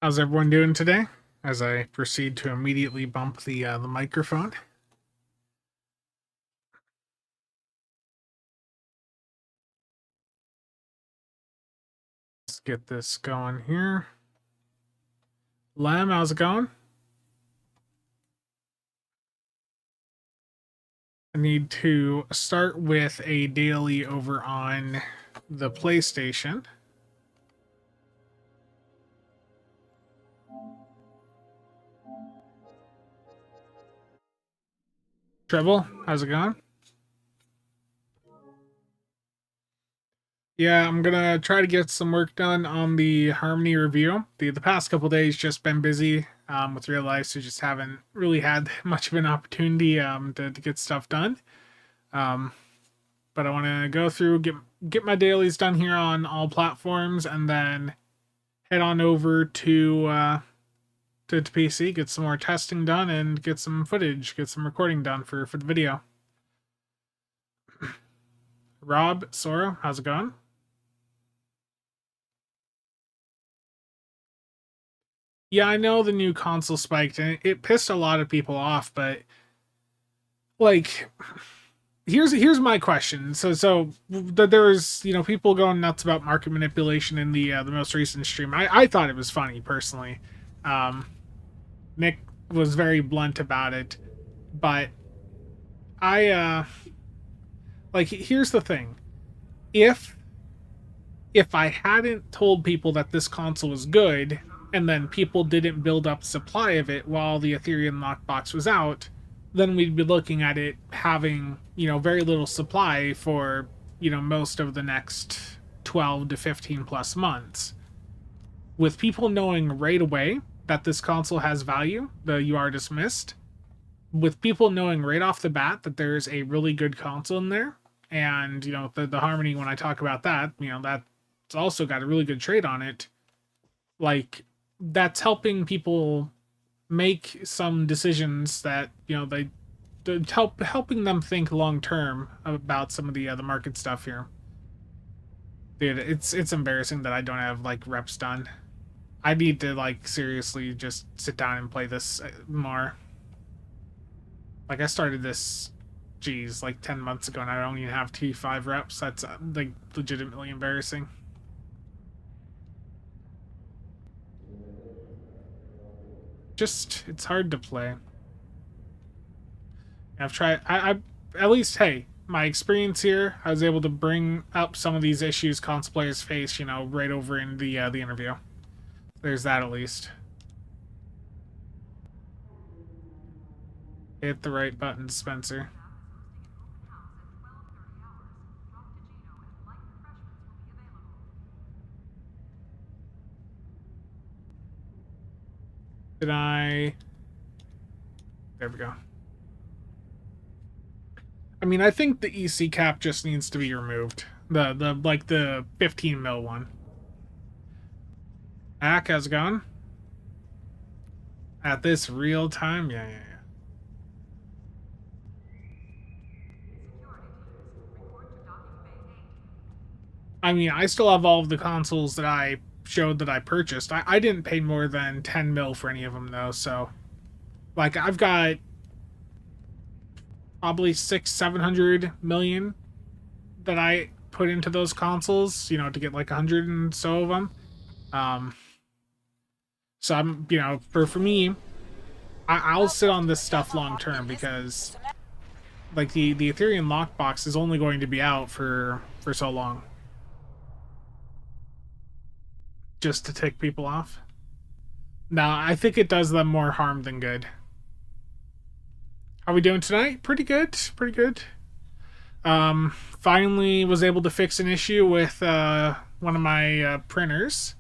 How's everyone doing today? As I proceed to immediately bump the microphone. Let's get this going here. Lem, how's it going? I need to start with a daily over on the PlayStation. Treble, how's it going? Yeah, I'm gonna try to get some work done on the Harmony review. The past couple days just been busy with real life, so just haven't really had much of an opportunity to get stuff done. Um, but I want to go through get my dailies done here on all platforms, and then head on over to PC, get some more testing done, and get some footage, get some recording done for the video. Rob Sora, how's it going? Yeah, I know the new console spiked and it pissed a lot of people off, but like here's my question. There was people going nuts about market manipulation in the most recent stream. I thought it was funny personally. Um, Nick was very blunt about it, but I like here's the thing. If I hadn't told people that this console was good and then people didn't build up supply of it while the Ethereum lockbox was out, then we'd be looking at it having, very little supply for, most of the next 12 to 15 plus months. With people knowing right away that this console has value, the you are dismissed, with people knowing right off the bat that there's a really good console in there, and the Harmony, when I talk about that, that's also got a really good trade on it. Like, that's helping people make some decisions that they helping them think long term about some of the market stuff here. Dude, it's embarrassing that I don't have like reps done. I need to like seriously just sit down and play this more. Like I started this, geez, like 10 months ago, and I don't even have T5 reps. That's like legitimately embarrassing. Just it's hard to play. I've tried. I at least, hey, my experience here, I was able to bring up some of these issues console players face, right over in the interview. There's that at least. Hit the right button, Spencer. Did I? There we go. I mean, I think the EC cap just needs to be removed. The 15 mil one. Hack, how's it going? At this real time? Yeah. I mean, I still have all of the consoles that I showed that I purchased. I didn't pay more than 10 mil for any of them, though, so... Like, I've got probably 700 million that I put into those consoles, to get like 100 and so of them. So I'm, for me, I'll sit on this stuff long term because, like, the Ethereum lockbox is only going to be out for so long, just to tick people off. Now, I think it does them more harm than good. How are we doing tonight? Pretty good. Pretty good. Finally was able to fix an issue with one of my printers.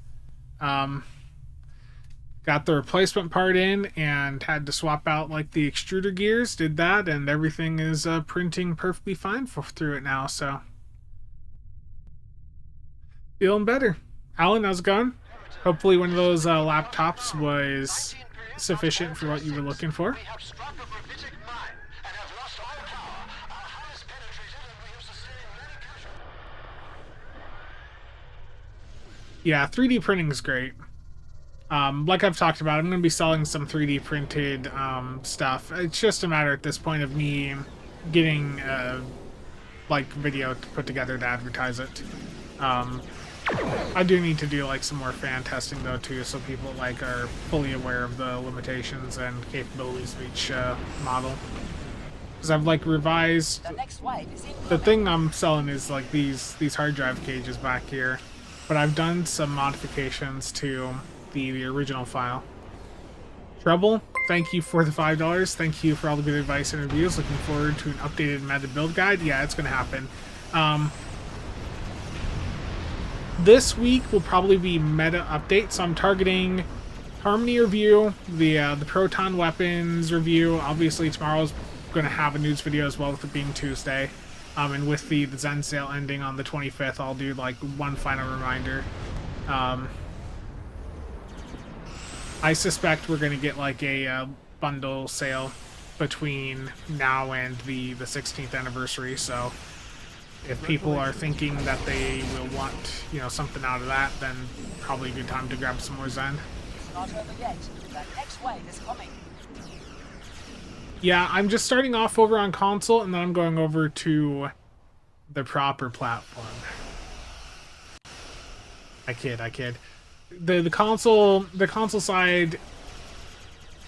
Got the replacement part in and had to swap out like the extruder gears. Did that, and everything is printing perfectly fine through it now. So feeling better. Alan, how's it going? Hopefully one of those laptops was sufficient for what you were looking for. Yeah, 3D printing is great. Like I've talked about, I'm going to be selling some 3D printed stuff. It's just a matter at this point of me getting like video to put together to advertise it. I do need to do like some more fan testing though too, so people like are fully aware of the limitations and capabilities of each model. Because I've like revised. The thing I'm selling is like these hard drive cages back here, but I've done some modifications to the original file. Trouble, thank you for the $5. Thank you for all the good advice and reviews. Looking forward to an updated meta build guide. Yeah, it's gonna happen. This week will probably be meta update, so I'm targeting Harmony review, the Proton Weapons review. Obviously tomorrow's going to have a news video as well, with it being Tuesday. And with the Zen sale ending on the 25th, I'll do like one final reminder. I suspect we're going to get like a bundle sale between now and the 16th anniversary, so if people are thinking that they will want, you know, something out of that, then probably a good time to grab some more Zen. Not over yet. The next wave is coming. Yeah, I'm just starting off over on console, and then I'm going over to the proper platform. I kid. The console side,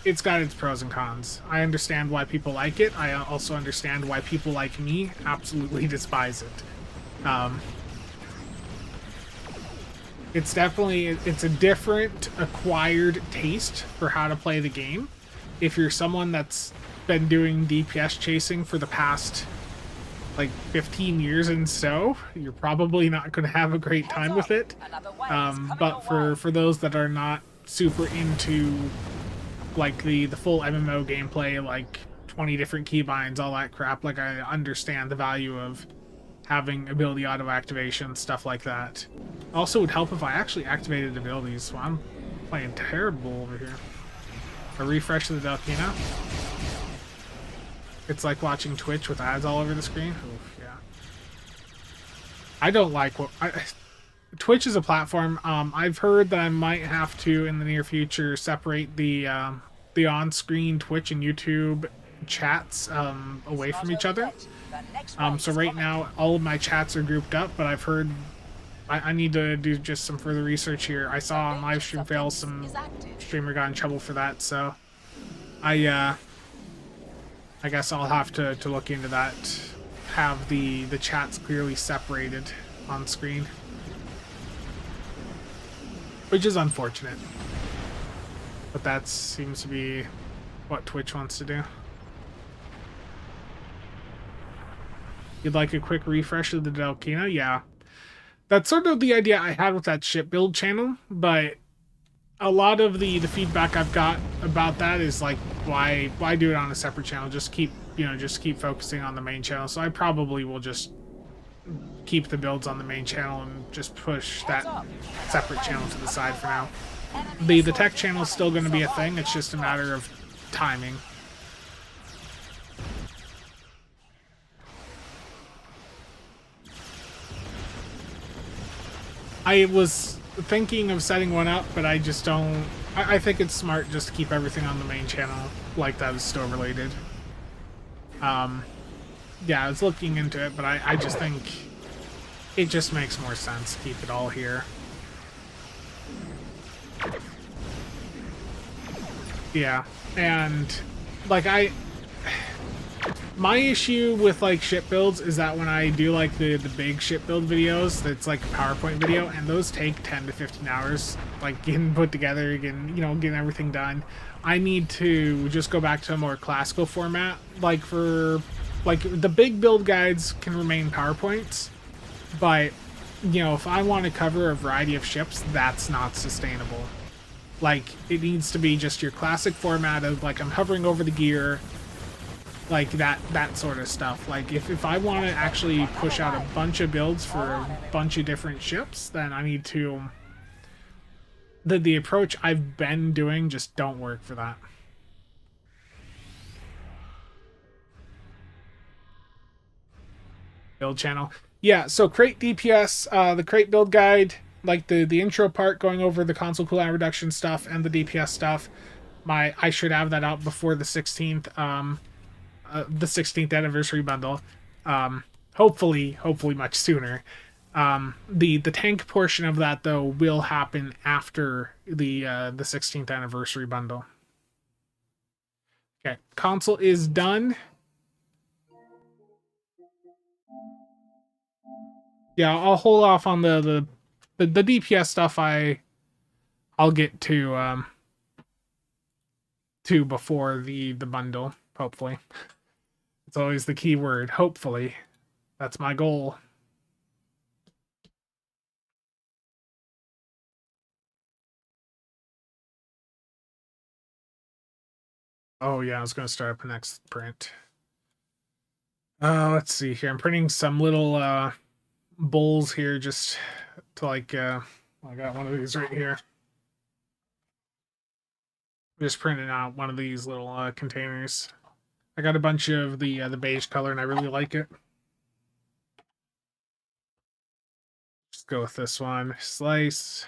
it's got its pros and cons. I understand why people like it. I also understand why people like me absolutely despise it. It's a different acquired taste for how to play the game. If you're someone that's been doing DPS chasing for the past like 15 years and so, you're probably not going to have a great time with it. But for those that are not super into like the full MMO gameplay, like 20 different keybinds, all that crap, like I understand the value of having ability auto activation, stuff like that. Also would help if I actually activated abilities, so I'm playing terrible over here. A refresh of the Delkina. It's like watching Twitch with ads all over the screen. Oof, yeah. I don't like what Twitch is a platform. I've heard that I might have to in the near future separate the on-screen Twitch and YouTube chats away from each other. So right now all of my chats are grouped up, but I've heard I need to do just some further research here. I saw on Livestream Fails some streamer got in trouble for that, so I guess I'll have to look into that. Have the chats clearly separated on screen, which is unfortunate, but that seems to be what Twitch wants to do. You'd like a quick refresh of the Delkina? Yeah. That's sort of the idea I had with that ship build channel, but a lot of the feedback I've got about that is like, why do it on a separate channel? Just keep focusing on the main channel. So I probably will just keep the builds on the main channel and just push that separate channel to the side for now. The tech channel is still going to be a thing. It's just a matter of timing. I was thinking of setting one up, but I just don't. I think it's smart just to keep everything on the main channel like that is still related. Yeah, I was looking into it, but I just think it just makes more sense to keep it all here. Yeah, and like my issue with like ship builds is that when I do like the big ship build videos, that's like a PowerPoint video, and those take 10 to 15 hours, like getting put together, getting everything done. I need to just go back to a more classical format. Like for the big build guides can remain PowerPoints, but if I want to cover a variety of ships, that's not sustainable. Like it needs to be just your classic format of like I'm hovering over the gear, like that sort of stuff. Like if I want to actually push out a bunch of builds for a bunch of different ships, then I need to the approach I've been doing just don't work for that. Build channel. Yeah, so crate DPS, the crate build guide, like the intro part going over the console cooldown reduction stuff and the DPS stuff. I should have that out before the 16th anniversary bundle. Hopefully much sooner. The tank portion of that though will happen after the 16th anniversary bundle. Okay, console is done. Yeah, I'll hold off on the DPS stuff. I'll get to before the bundle. Hopefully, it's always the key word. Hopefully, that's my goal. Oh yeah, I was gonna start up the next print. Let's see here. I'm printing some little bowls here just to like I got one of these right here. Just printing out one of these little containers. I got a bunch of the beige color and I really like it. Just go with this one. Slice.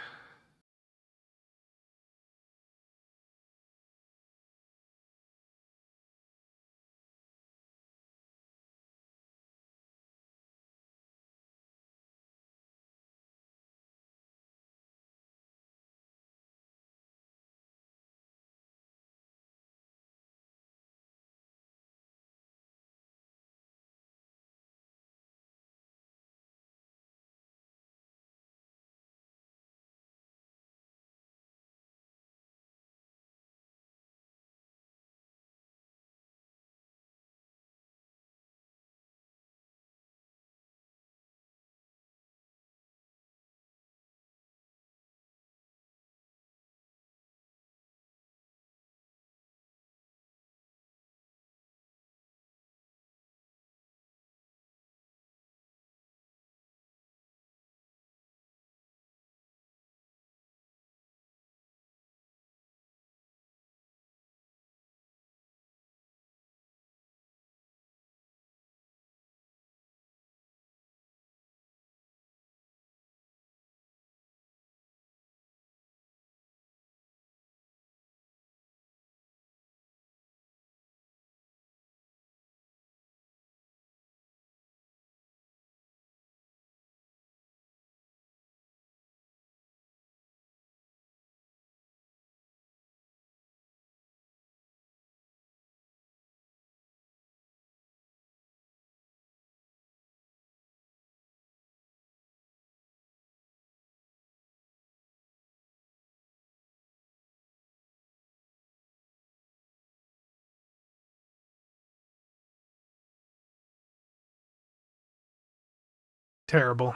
Terrible.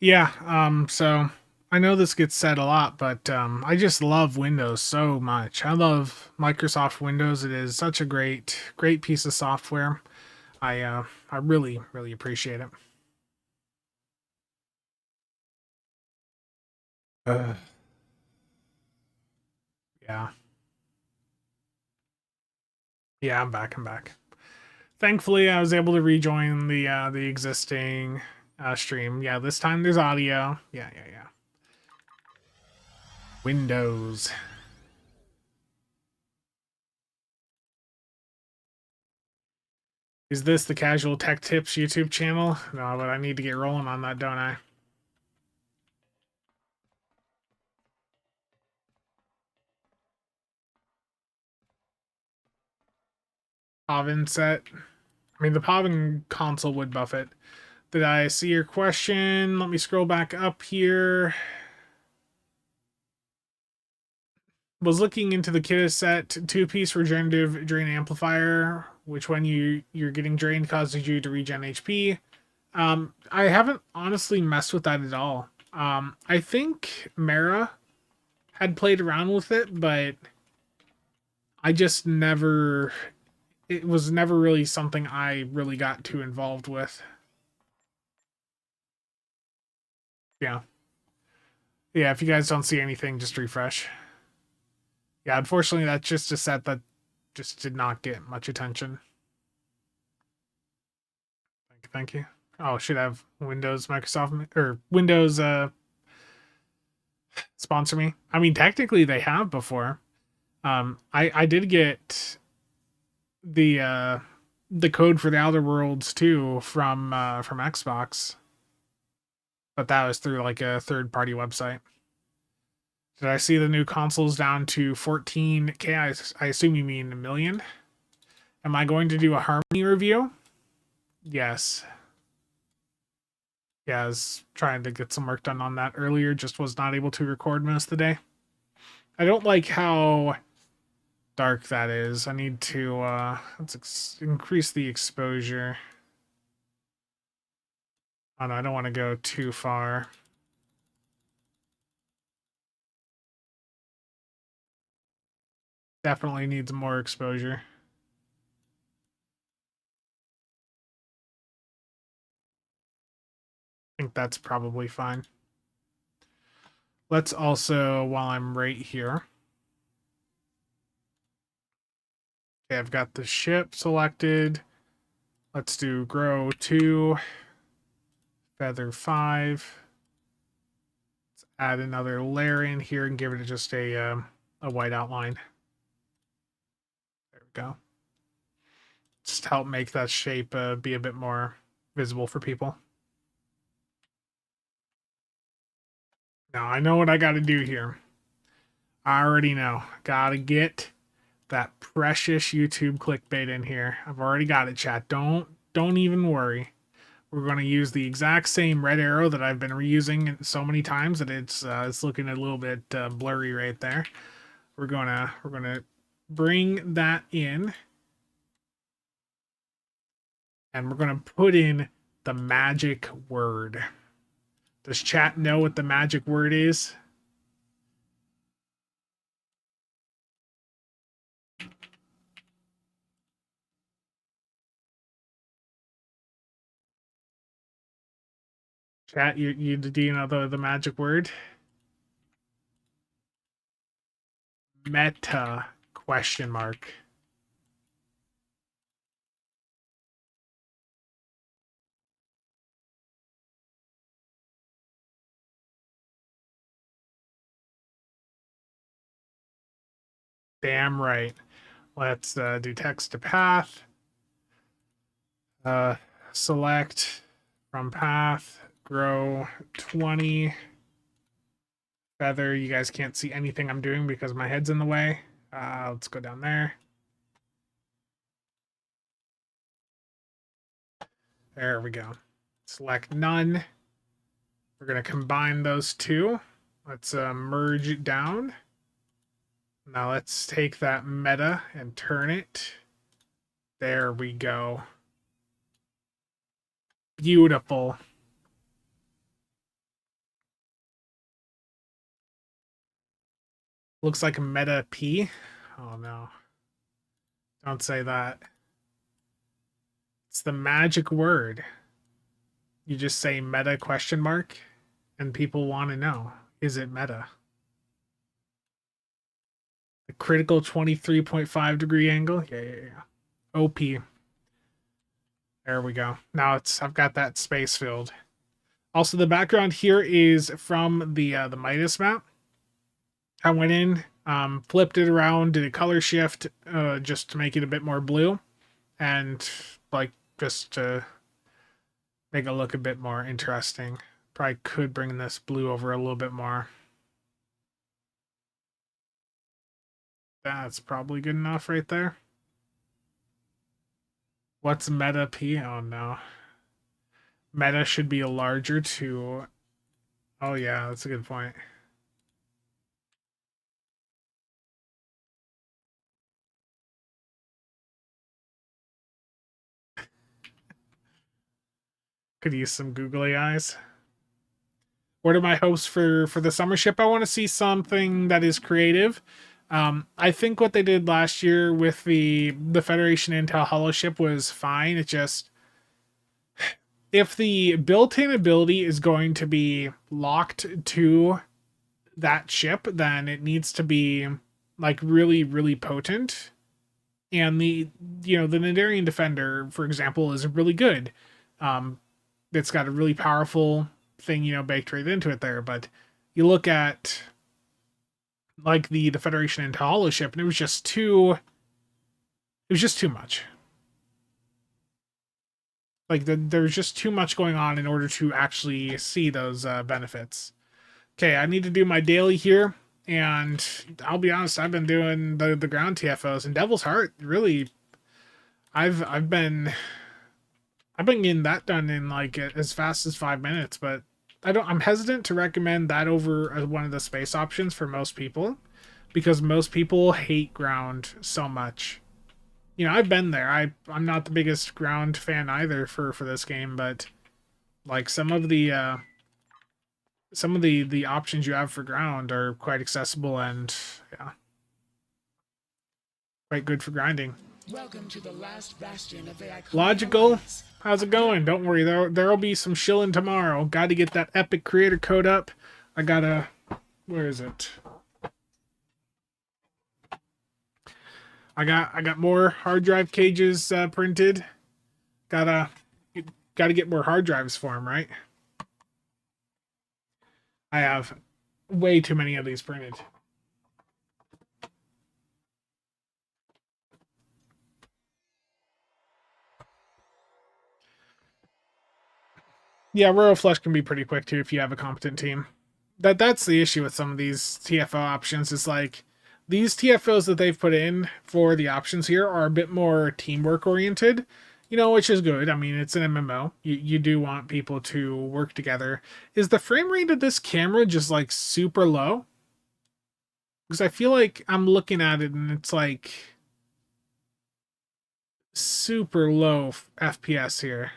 Yeah, so I know this gets said a lot, but I just love Windows so much. I love Microsoft Windows. It is such a great piece of software. I really appreciate it. Uh, yeah. Yeah, I'm back. I'm back. Thankfully, I was able to rejoin the existing stream. Yeah, this time there's audio. Yeah. Windows. Is this the Casual Tech Tips YouTube channel? No, but I need to get rolling on that, don't I? Pavin set. I mean, the Pavin console would buff it. Did I see your question? Let me scroll back up here. Was looking into the kit set, two-piece regenerative drain amplifier, which when you're getting drained causes you to regen HP. I haven't honestly messed with that at all. I think Mara had played around with it, but I just never. It was never really something I really got too involved with. Yeah. Yeah, if you guys don't see anything, just refresh. Yeah, unfortunately, that's just a set that just did not get much attention. Thank you. Oh, should have Windows, Microsoft, or Windows sponsor me. I mean, technically they have before. I did get the code for the Outer Worlds too from Xbox, but that was through like a third party website. Did I see the new consoles down to 14K? I assume you mean a million. Am I going to do a Harmony review? Yes. Yeah, I was trying to get some work done on that earlier, just was not able to record most of the day. I don't like how dark that is. I need to let's increase the exposure. Oh no, I don't want to go too far. Definitely needs more exposure. I think that's probably fine. Let's also, while I'm right here. Okay, I've got the ship selected. Let's do grow 2, feather 5. Let's add another layer in here and give it just a white outline. There we go. Just help make that shape be a bit more visible for people. Now I know what I got to do here. I already know. Got to get that precious YouTube clickbait in here. I've already got it, chat. Don't even worry. We're going to use the exact same red arrow that I've been reusing so many times that it's looking a little bit blurry right there. We're gonna bring that in, and we're gonna put in the magic word. Does chat know what the magic word is? Chat, do you know the magic word? Meta question mark. Damn right. Let's do text to path. Select from path, grow 20. Feather, you guys can't see anything I'm doing because my head's in the way. Let's go down there. There we go. Select none. We're going to combine those two. Let's merge it down. Now let's take that meta and turn it. There we go. Beautiful. Looks like a meta P. Oh no. Don't say that. It's the magic word. You just say meta question mark and people want to know, is it meta? The critical 23.5 degree angle. Yeah. OP. There we go. Now I've got that space filled. Also, the background here is from the Midas map. I went in, flipped it around, did a color shift just to make it a bit more blue, and like just to make it look a bit more interesting. Probably could bring this blue over a little bit more. That's probably good enough right there. What's meta P? Oh no. Meta should be a larger to... Oh yeah, that's a good point. Could use some googly eyes. What are my hopes for the summer ship? I want to see something that is creative. I think what they did last year with the Federation Intel Hollow ship was fine. It just, if the built-in ability is going to be locked to that ship, then it needs to be like really, really potent. And the Nidarian Defender, for example, is really good. It's got a really powerful thing, baked right into it there. But you look at like the Federation into Hollow Ship, and it was just too much. Like there's just too much going on in order to actually see those benefits. Okay, I need to do my daily here, and I'll be honest, I've been doing the ground TFOs, and Devil's Heart really, I've been getting that done in like as fast as 5 minutes, but I'm hesitant to recommend that over one of the space options for most people, because most people hate ground so much. You know, I've been there. I'm not the biggest ground fan either for this game, but like some of the options you have for ground are quite accessible and yeah, quite good for grinding. Welcome to the last bastion of the iconic Logical, Alliance. how's it going? Don't worry, there'll be some shilling tomorrow. Got to get that epic creator code up. I gotta, where is it? I got more hard drive cages printed. Gotta get more hard drives for them, right? I have way too many of these printed. Yeah, Royal Flush can be pretty quick too if you have a competent team. That's the issue with some of these TFO options. Is like these TFOs that they've put in for the options here are a bit more teamwork oriented, you know, which is good. I mean, it's an MMO. You do want people to work together. Is the frame rate of this camera just like super low? Because I feel like I'm looking at it and it's like super low FPS here.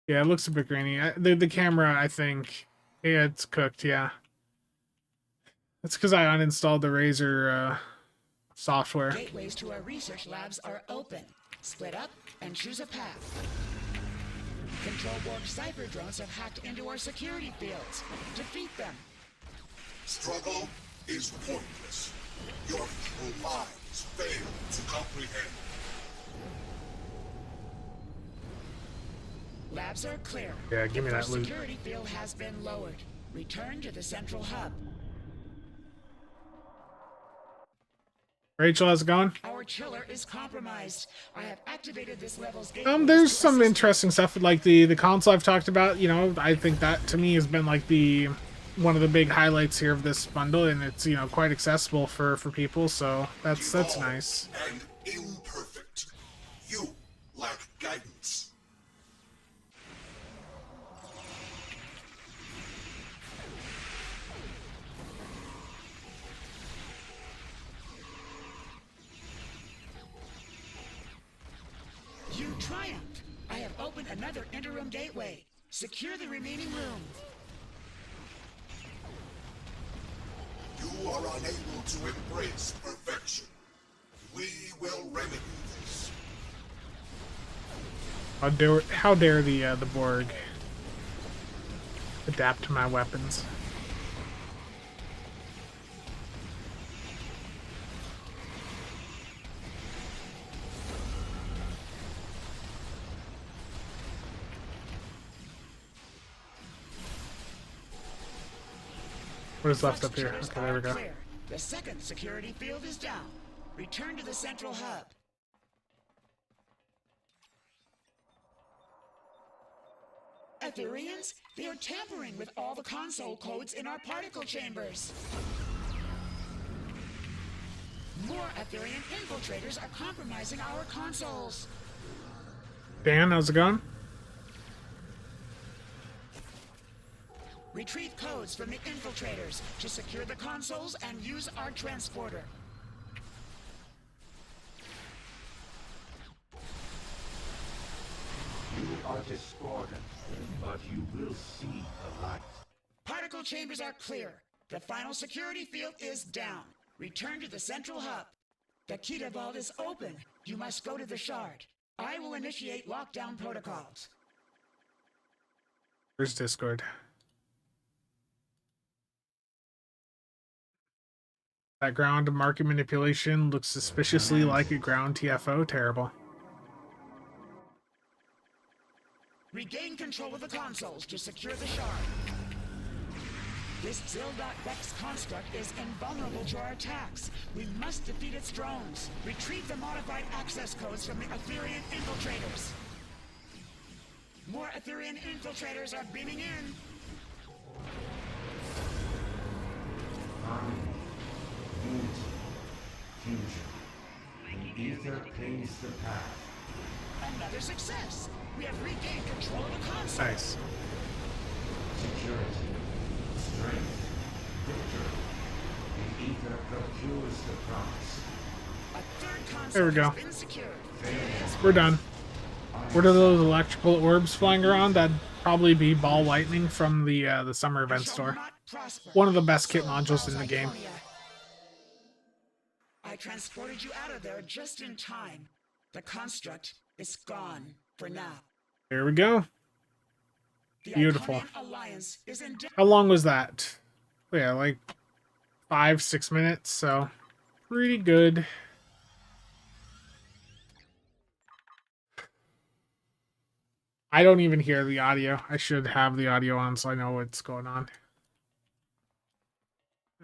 Yeah, it looks a bit grainy. The camera, I think, yeah, it's cooked. Yeah, that's because I uninstalled the Razer software. Gateways to our research labs are open. Split up and choose a path. Control Borg cipher drones have hacked into our security fields. Defeat them. Struggle is pointless. Your feeble minds fail to comprehend. Labs are clear. Yeah, give me The that first loot. security field has been lowered. Return to the central hub. Rachel, how's it going? Our chiller is compromised. I have activated this level's gate. There's some interesting stuff with like the console I've talked about. You know, I think that to me has been like the one of the big highlights here of this bundle, and it's, you know, quite accessible for people. So that's nice. And imperfect. You lack guidance. You triumphed. I have opened another interim gateway. Secure the remaining room. You are unable to embrace perfection. We will remedy this. How dare the Borg adapt to my weapons? What is left up here? Okay, there we go. Clear. The second security field is down. Return to the central hub. Ethereans, they are tampering with all the console codes in our particle chambers. More Etherean infiltrators are compromising our consoles. Dan, how's it going? Retrieve codes from the infiltrators to secure the consoles and use our transporter. You are discordant, but you will see the light. Particle chambers are clear. The final security field is down. Return to the central hub. The Kita vault is open. You must go to the shard. I will initiate lockdown protocols. Where's Discord? That ground market manipulation looks suspiciously like a ground TFO. Terrible. Regain control of the consoles to secure the shard. This Zil.Vex construct is invulnerable to our attacks. We must defeat its drones. Retrieve the modified access codes from the Etherean infiltrators. More Etherean infiltrators are beaming in. Harmony, unity, fusion. The ether paves the path. Another success. We have regained control of the console. Nice. Security, strength, victory. The ether procures the promise. A third console There we go. has been secured. We're done. What are those electrical orbs flying around? That'd probably be ball lightning from the summer event store. One of the best kit modules in the game. I transported you out of there just in time. The construct is gone for now. There we go. The Beautiful. Iconian Alliance is in How long was that? Yeah, like 5-6 minutes, so pretty good. I don't even hear the audio. I should have the audio on so I know what's going on.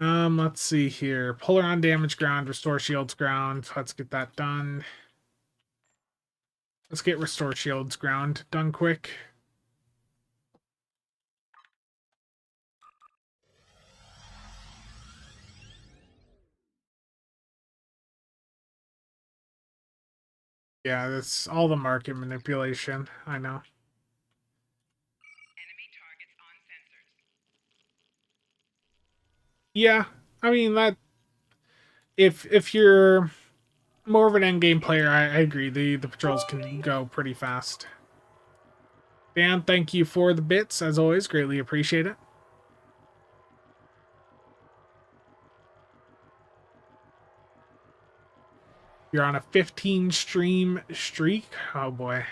Let's see here. Puller on damage ground, restore shields ground. Let's get that done. Let's get restore shields ground done quick. Yeah, that's all the market manipulation. I know. Yeah, I mean that. If you're more of an endgame player, I agree. The patrols can go pretty fast. Dan, thank you for the bits as always. Greatly appreciate it. You're on a 15 stream streak. Oh boy.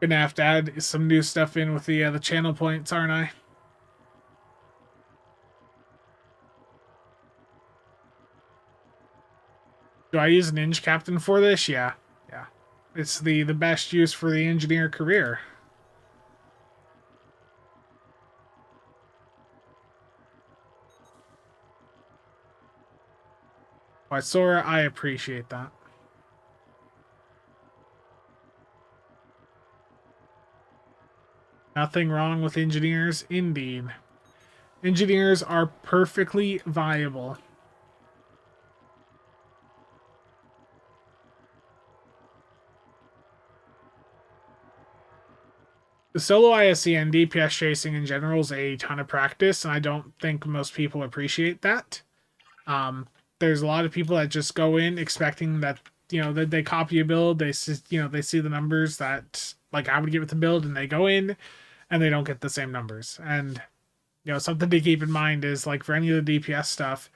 Gonna have to add some new stuff in with the channel points, aren't I? Do I use Ninja Captain for this? Yeah. Yeah. It's the best use for the engineer career. Why, Sora, I appreciate that. Nothing wrong with engineers, indeed. Engineers are perfectly viable. The solo ISE and DPS chasing in general is a ton of practice, and I don't think most people appreciate that. There's a lot of people that just go in expecting that, that they copy a build, they see the numbers that like I would get with the build, and they go in and they don't get the same numbers. And something to keep in mind is like for any of the DPS stuff,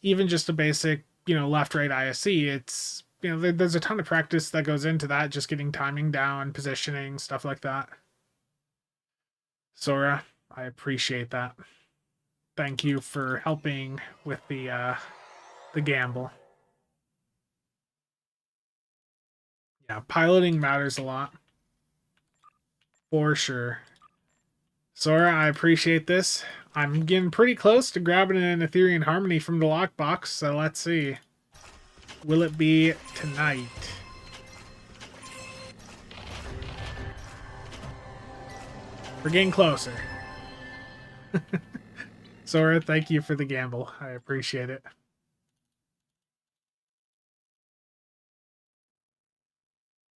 even just a basic left right ISE, it's there's a ton of practice that goes into that, just getting timing down, positioning, stuff like that. Sora, I appreciate that. Thank you for helping with the gamble. Yeah, piloting matters a lot. For sure. Sora, I appreciate this. I'm getting pretty close to grabbing an Etherean Harmony from the lockbox, so let's see. Will it be tonight? We're getting closer. Sora, thank you for the gamble. I appreciate it.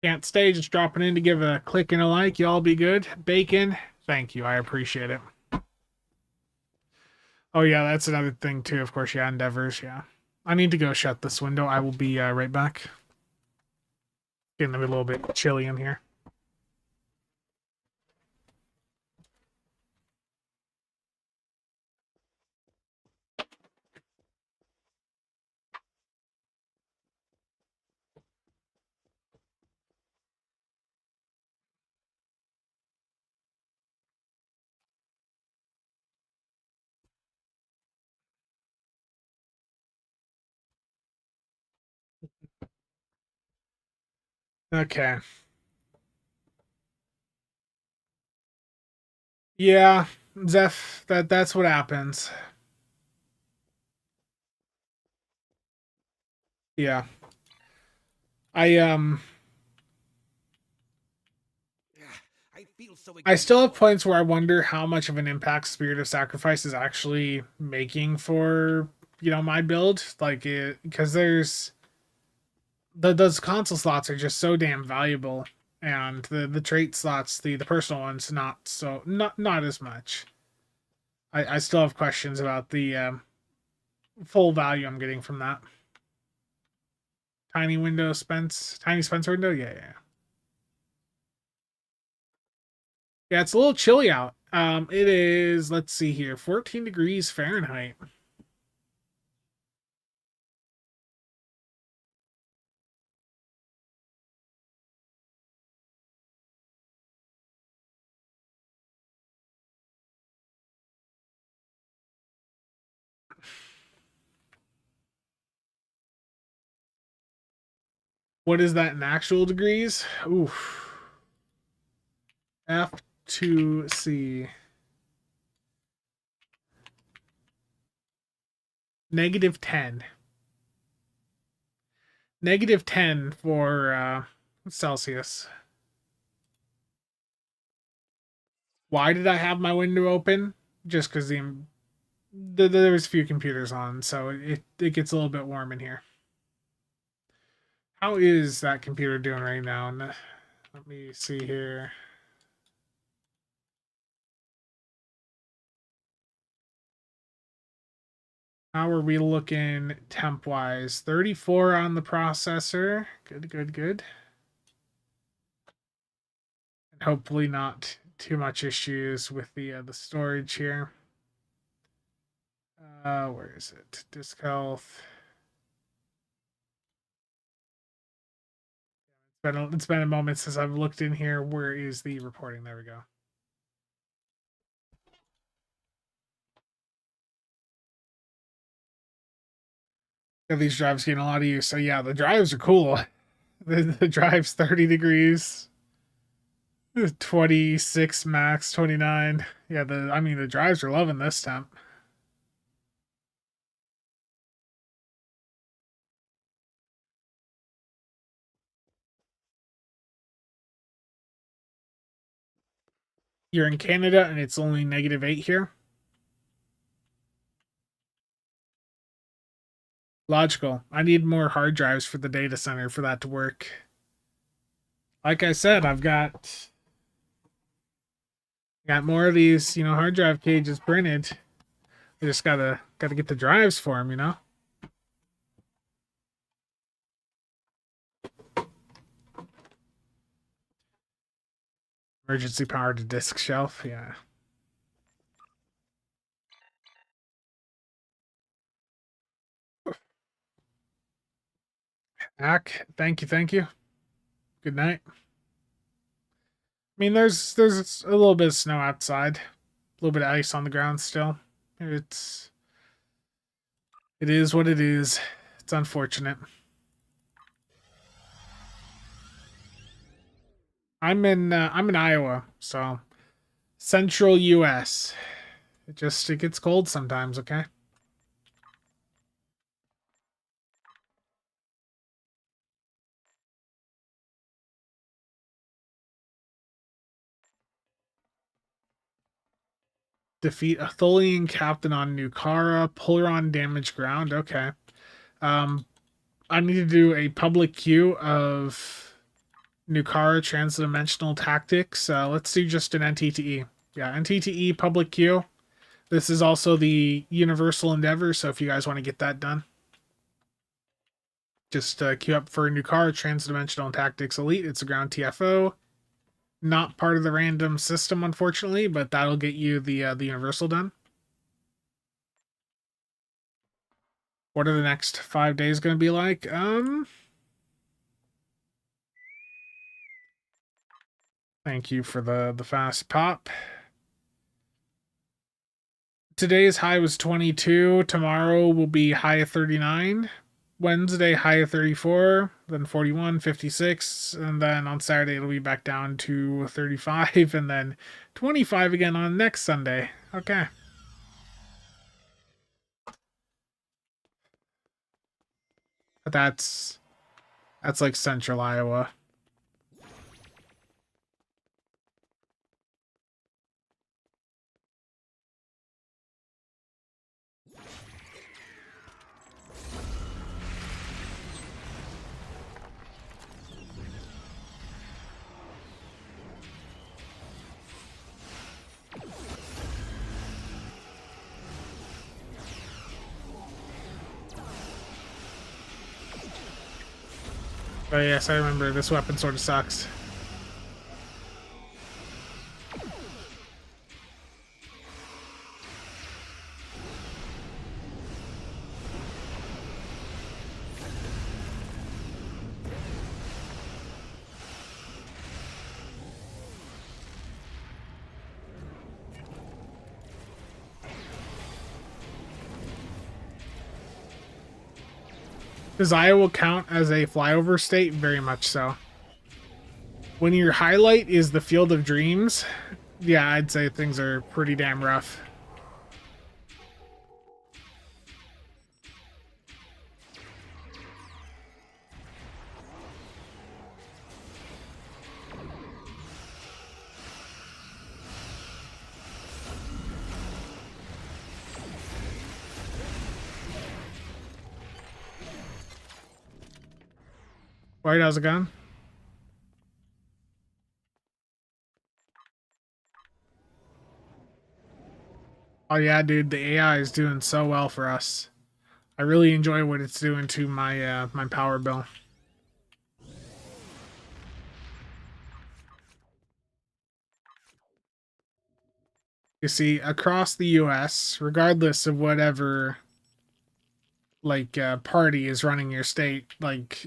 Can't stay, just dropping in to give a click and a like. Y'all be good. Bacon, thank you. I appreciate it. Oh, yeah, that's another thing, too. Of course, yeah, endeavors, yeah. I need to go shut this window. I will be right back. Getting a little bit chilly in here. Okay. Yeah, Zeph, that's what happens. Yeah. I I feel so I still have ignored. points where I wonder how much of an impact Spirit of Sacrifice is actually making for, my build. Like it, because there's those console slots are just so damn valuable, and the trait slots, the personal ones, not as much. I still have questions about the full value I'm getting from that. Tiny Spencer window, yeah. Yeah, it's a little chilly out. It is, let's see here, 14 degrees Fahrenheit. What is that in actual degrees? Oof. F2C. -10. -10 for Celsius. Why did I have my window open? Just because there's a few computers on, so it gets a little bit warm in here. How is that computer doing right now? Let me see here. How are we looking temp wise? 34 on the processor. Good. And hopefully not too much issues with the storage here. Where is it? Disk health. It's been a moment since I've looked in here. Where is the reporting? There we go. Yeah, these drives getting a lot of use. So yeah, the drives are cool. The drive's 30 degrees, 26 max, 29. Yeah, the drives are loving this temp. You're in Canada and it's only -8 here. Logical. I need more hard drives for the data center for that to work. Like I said, I've got more of these, hard drive cages printed. I just gotta get the drives for them. Emergency power to disk shelf, yeah. Ack, thank you. Good night. I mean, there's a little bit of snow outside, a little bit of ice on the ground still. It is what it is. It's unfortunate. I'm in Iowa, so central U.S. It gets cold sometimes. Okay. Defeat a Tholian captain on Nukara. Puller on damaged ground. Okay. Um, I need to do a public queue of Nukara transdimensional tactics. Let's do just an NTTE. Yeah, NTTE public queue. This is also the Universal Endeavor, so if you guys want to get that done, just queue up for Nukara transdimensional tactics elite. It's a ground TFO. Not part of the random system, unfortunately, but that'll get you the Universal done. What are the next 5 days going to be like? Thank you for the fast pop. Today's high was 22. Tomorrow will be high of 39. Wednesday, high of 34, then 41, 56, and then on Saturday it'll be back down to 35, and then 25 again on next Sunday. Okay. But that's like central Iowa. But yes, I remember this weapon sort of sucks. Does Iowa count as a flyover state? Very much so. When your highlight is the Field of Dreams, yeah, I'd say things are pretty damn rough. White, how's it going? Oh yeah, dude, the AI is doing so well for us. I really enjoy what it's doing to my my power bill. You see, across the US, regardless of whatever like party is running your state, like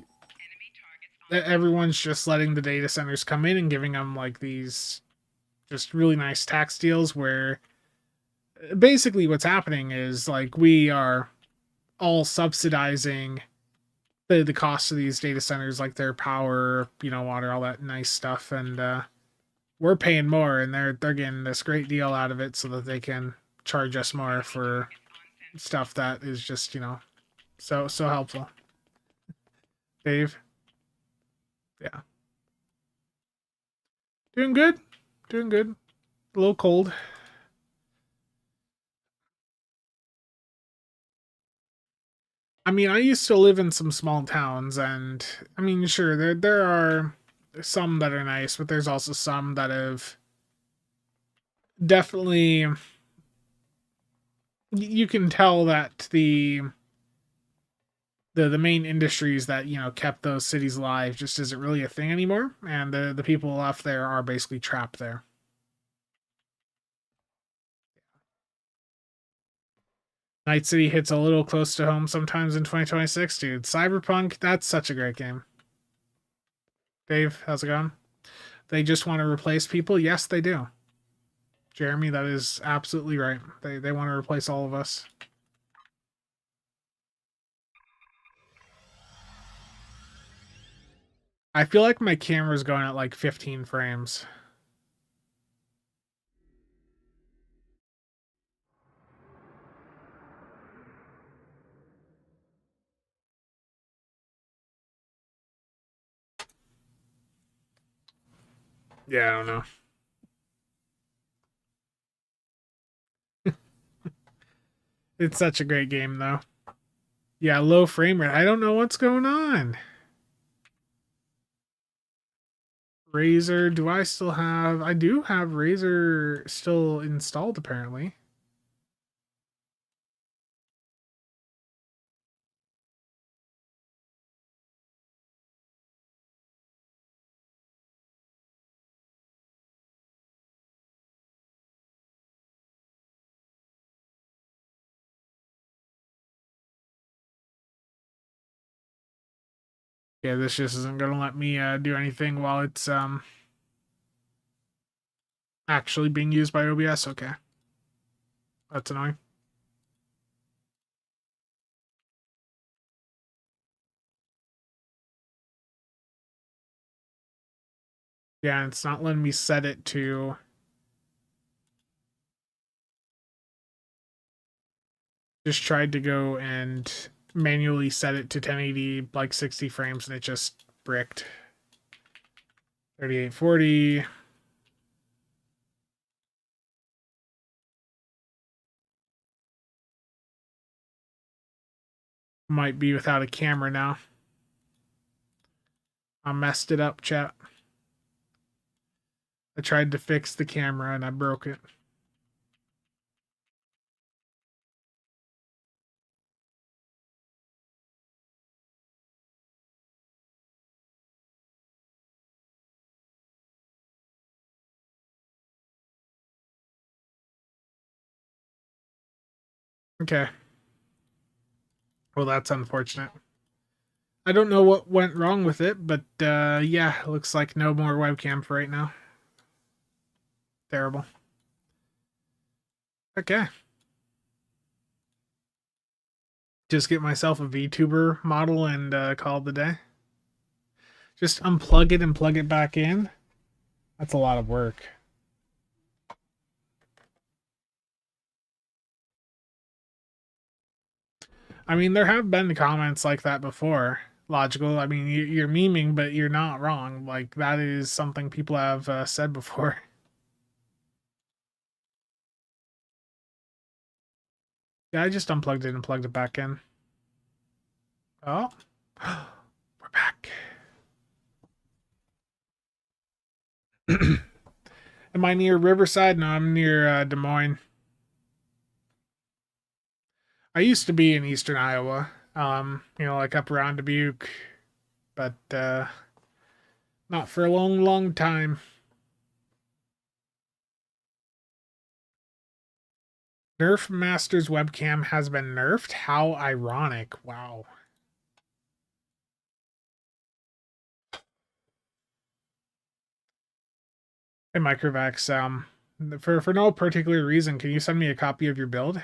everyone's just letting the data centers come in and giving them like these just really nice tax deals where basically what's happening is like we are all subsidizing the cost of these data centers, like their power, you know, water, all that nice stuff, and we're paying more, and they're getting this great deal out of it, so that they can charge us more for stuff that is just, you know, so helpful. Dave, yeah, doing good, doing good. A little cold. I mean, I used to live in some small towns, and I mean, sure, there are some that are nice, but there's also some that have definitely you can tell that the main industries that, you know, kept those cities alive just isn't really a thing anymore, and the people left there are basically trapped there. Night City hits a little close to home sometimes in 2026, dude. Cyberpunk, that's such a great game. Dave, how's it going? They just want to replace people? Yes, they do. Jeremy, that is absolutely right. They want to replace all of us. I feel like my camera's going at like 15 frames. Yeah, I don't know. It's such a great game, though. Yeah, low frame rate. I don't know what's going on. Razer, do I still have... I do have Razer still installed, apparently. Yeah, this just isn't going to let me do anything while it's actually being used by OBS. Okay. That's annoying. Yeah, it's not letting me set it to... Just tried to go and manually set it to 1080, like 60 frames, and it just bricked. 3840. Might be without a camera now. I messed it up, chat. I tried to fix the camera and I broke it. Okay. Well, that's unfortunate. I don't know what went wrong with it, but yeah, looks like no more webcam for right now. Terrible. Okay. Just get myself a VTuber model and call it the day. Just unplug it and plug it back in. That's a lot of work. I mean, there have been comments like that before. Logical. I mean, you're memeing, but you're not wrong. Like, that is something people have said before. Yeah, I just unplugged it and plugged it back in. Oh. We're back. Am I near Riverside? No, I'm near Des Moines. I used to be in eastern Iowa, you know, like up around Dubuque, but not for a long, long time. Nerf Master's webcam has been nerfed? How ironic. Wow. Hey, Microvax, for no particular reason, can you send me a copy of your build?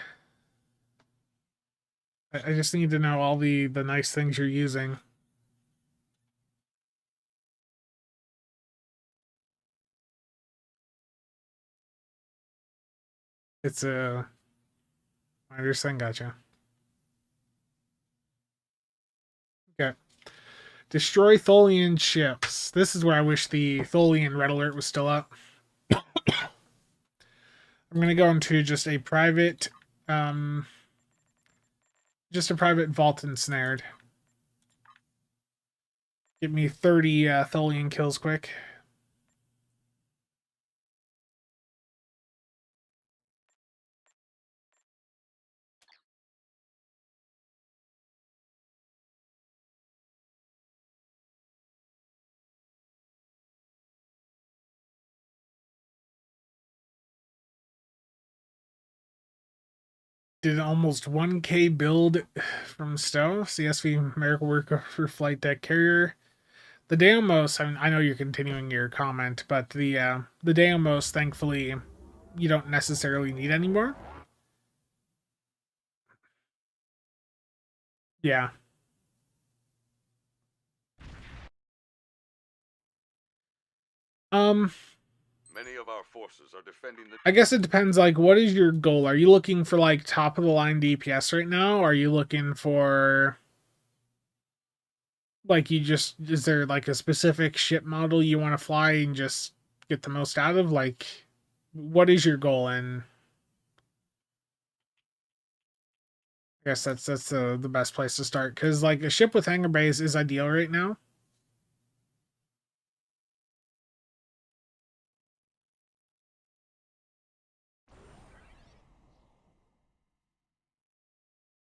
I just need to know all the nice things you're using. It's a... I understand, gotcha. Okay. Destroy Tholian ships. This is where I wish the Tholian red alert was still up. I'm gonna go into just a private, vault ensnared. Get me 30 Tholian kills quick. Did almost 1K build from Stowe. CSV Miracle Worker for Flight Deck Carrier. The Deimos, I know you're continuing your comment, but the Deimos, thankfully, you don't necessarily need anymore. Yeah. Many of our forces are defending the... I guess it depends, like, what is your goal? Are you looking for, like, top-of-the-line DPS right now? Or are you looking for... Like, is there, like, a specific ship model you want to fly and just get the most out of? Like, what is your goal? And I guess that's the best place to start. Because, like, a ship with hangar bays is ideal right now.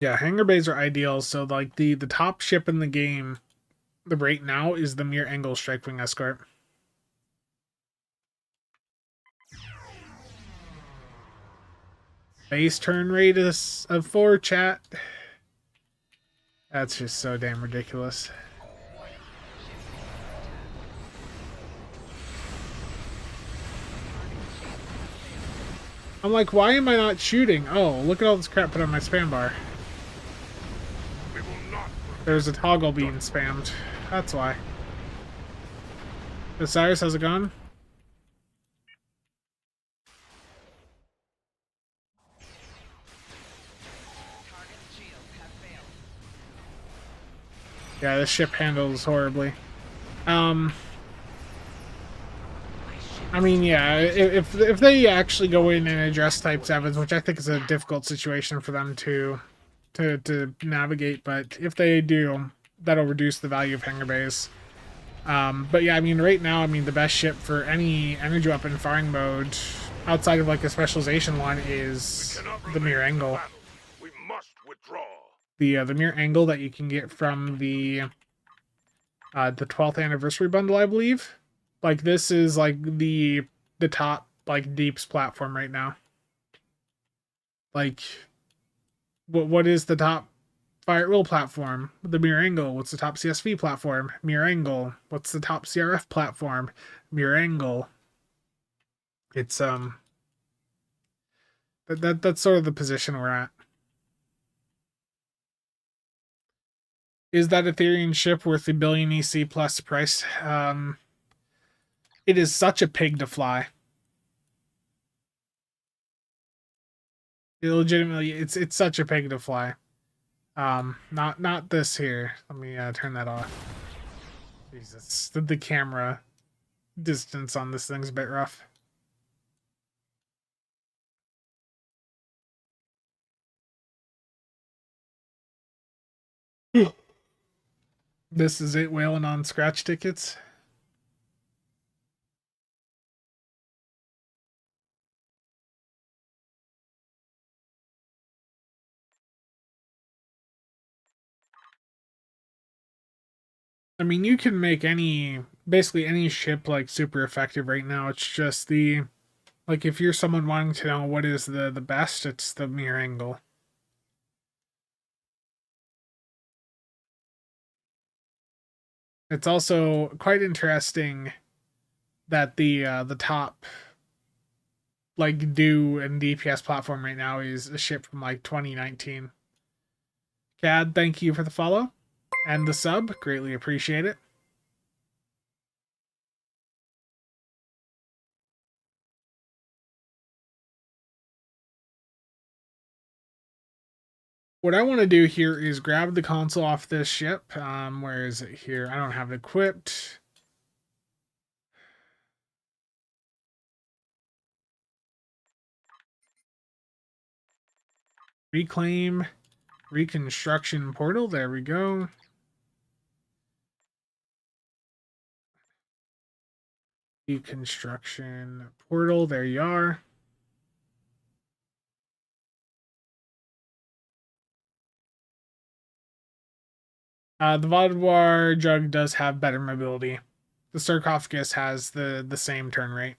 Yeah, hangar bays are ideal. So, like, the top ship in the game right now is the Mir Angle Strikewing Escort. Base turn rate of 4, chat. That's just so damn ridiculous. I'm like, why am I not shooting? Oh, look at all this crap put on my spam bar. There's a toggle being spammed. That's why. Osiris, how's it going? Yeah, this ship handles horribly. I mean, yeah, if they actually go in and address Type 7s, which I think is a difficult situation for them to navigate, but if they do, that'll reduce the value of hangar bays. But yeah, I mean, right now, I mean, the best ship for any energy weapon firing mode, outside of like a specialization one, is the Mirror Angle. We must withdraw. The Mirror Angle that you can get from the 12th anniversary bundle, I believe. Like this is like the top like deeps platform right now. Like what is the top fire wheel platform? The Mirror Angle. What's the top CSV platform? Mirror Angle. What's the top CRF platform? Mirror Angle. It's that's sort of the position we're at. Is that Ethereum ship worth the billion EC plus price? It is such a pig to fly. It legitimately, it's such a pig to fly. Not this here. Let me turn that off. Jesus, the camera distance on this thing's a bit rough. This is it, wailing on scratch tickets. I mean, you can make basically any ship like super effective right now. It's just like if you're someone wanting to know what is the best, it's the Mirror Angle. It's also quite interesting that the top like do and DPS platform right now is a ship from like 2019. Cad, thank you for the follow and the sub. Greatly appreciate it. What I want to do here is grab the console off this ship. Where is it here? I don't have it equipped. Reclaim, reconstruction portal. There we go. Reconstruction portal. There you are. The Vodwar jug does have better mobility. The sarcophagus has the same turn rate.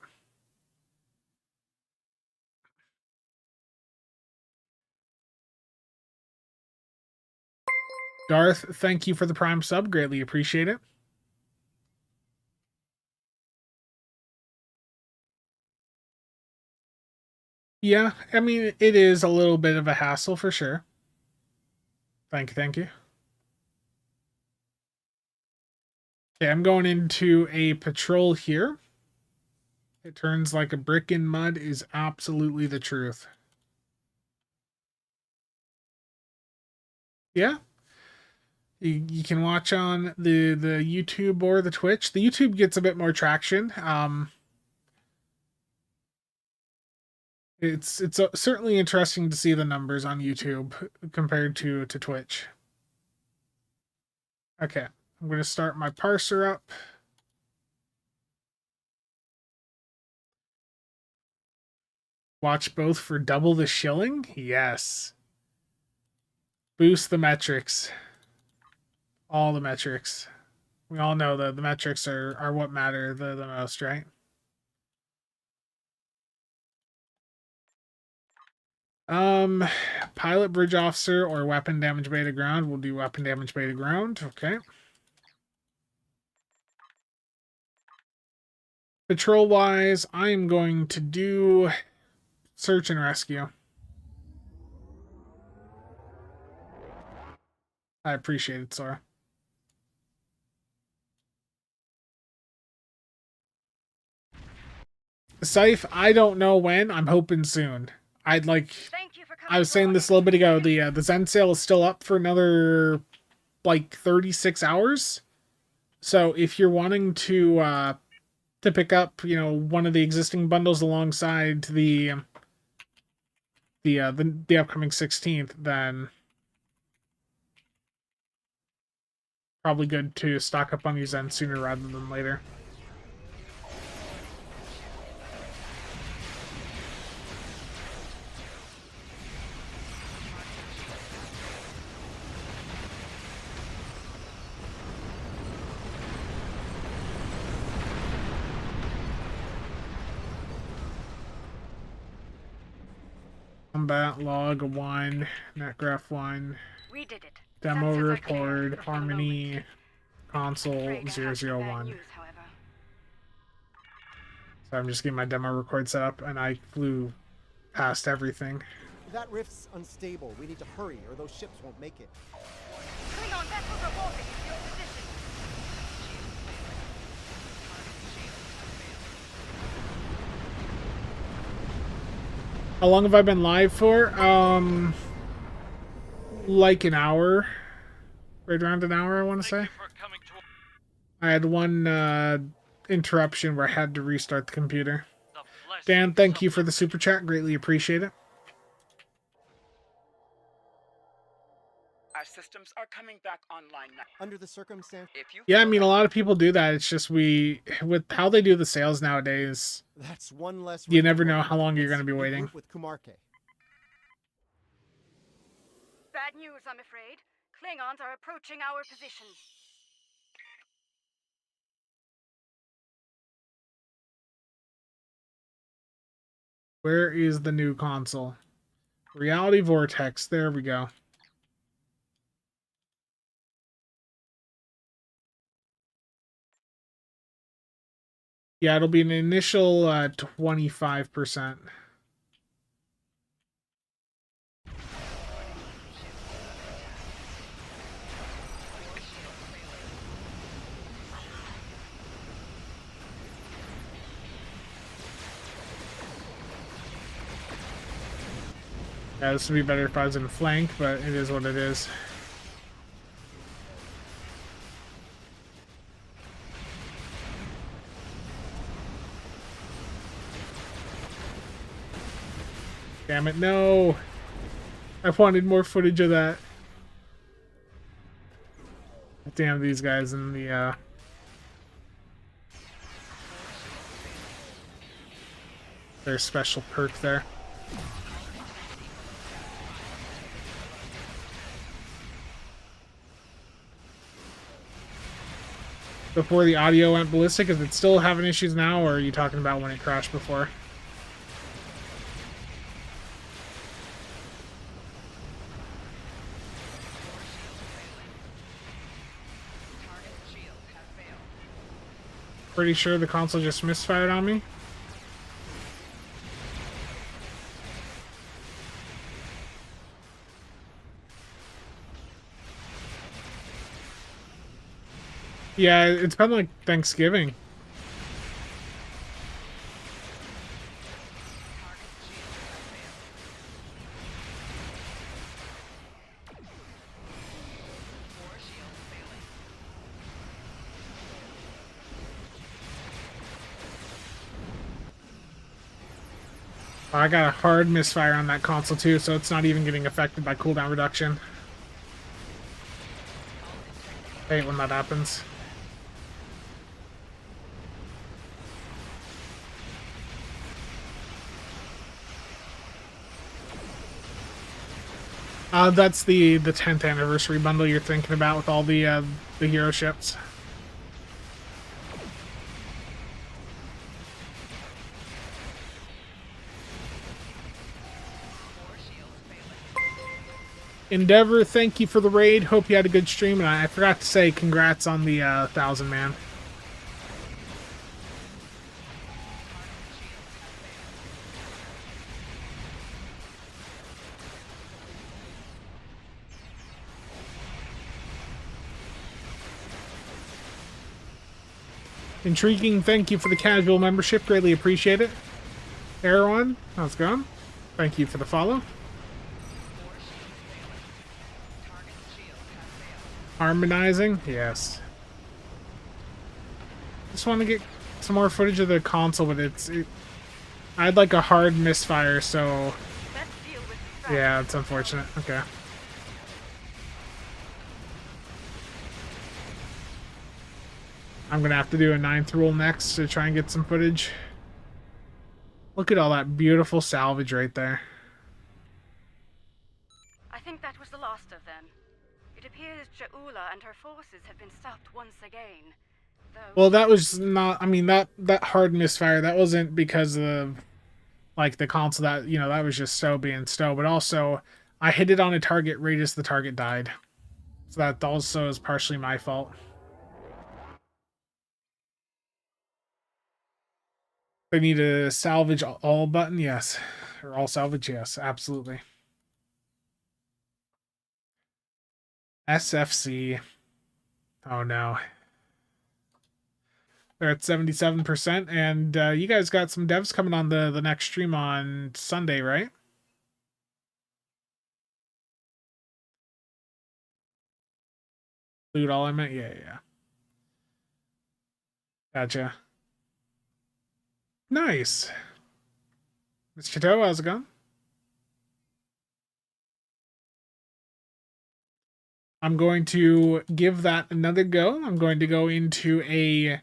Darth, thank you for the Prime sub. Greatly appreciate it. Yeah, I mean, it is a little bit of a hassle for sure. Thank you, thank you. Okay, I'm going into a patrol here. It turns like a brick in mud is absolutely the truth. Yeah. You can watch on the YouTube or the Twitch. The YouTube gets a bit more traction. It's certainly interesting to see the numbers on YouTube compared to Twitch. Okay, I'm going to start my parser up. Watch both for double the shilling? Yes. Boost the metrics. All the metrics. We all know that the metrics are what matter the most, right? Pilot bridge officer or weapon damage beta ground. We'll do weapon damage beta ground. Okay. Patrol wise, I am going to do search and rescue. I appreciate it, Sora. Scythe, I don't know when. I'm hoping soon. I'd like. Thank you for coming I was to saying our this a little bit ago. exhibition. The Zen sale is still up for another like 36 hours. So if you're wanting to pick up, one of the existing bundles alongside the upcoming 16th, then probably good to stock up on your Zen sooner rather than later. Combat log 1, netgraph 1, We did it. demo Sensors are clear record, for the harmony, moment. console Afraid I have some bad 001. news, however. So I'm just getting my demo record set up, and I flew past everything. That rift's unstable. We need to hurry, or those ships won't make it. Klingon vessels reporting to your position. How long have I been live for? Like an hour. Right around an hour, I want to say. I had one interruption where I had to restart the computer. Dan, thank you for the super chat. Greatly appreciate it. Our systems are coming back online now. Under the circumstance, Yeah, I mean, a lot of people do that. It's just with how they do the sales nowadays, that's one less. you never know how long you're going to be waiting. With Kumarke. Bad news, I'm afraid. Klingons are approaching our position. Where is the new console? Reality Vortex. There we go. Yeah, it'll be an initial 25%. Yeah, this would be better if I was in flank, but it is what it is. Damn it, no! I wanted more footage of that. Damn these guys in the, their special perk there. Before the audio went ballistic, is it still having issues now, or are you talking about when it crashed before? Pretty sure the console just misfired on me. Yeah, it's been like Thanksgiving. I got a hard misfire on that console too, so it's not even getting affected by cooldown reduction. I hate when that happens. That's the 10th anniversary bundle you're thinking about with all the hero ships. Endeavor, thank you for the raid. Hope you had a good stream, and I forgot to say congrats on the 1,000 man. Intriguing, thank you for the casual membership. Greatly appreciate it. Erwan, how's it going? Thank you for the follow. Harmonizing? Yes. Just want to get some more footage of the console, but I had like a hard misfire, so yeah, it's unfortunate. Okay. I'm gonna have to do a 9th rule next to try and get some footage. Look at all that beautiful salvage right there. I think that was the last of them. It appears Jaula and her forces have been stopped once again. Well, that was not, I mean, that hard misfire, that wasn't because of, like, the console, that, you know, that was just Stowe being Stowe, but also, I hit it on a target right as the target died. So that also is partially my fault. I need a salvage all button, yes. Or all salvage, yes, absolutely. SFC. Oh no. They're at 77%, and you guys got some devs coming on the next stream on Sunday, right? Loot all I meant? Yeah. Gotcha. Nice. Mr. Toe, how's it going? I'm going to give that another go. I'm going to go into a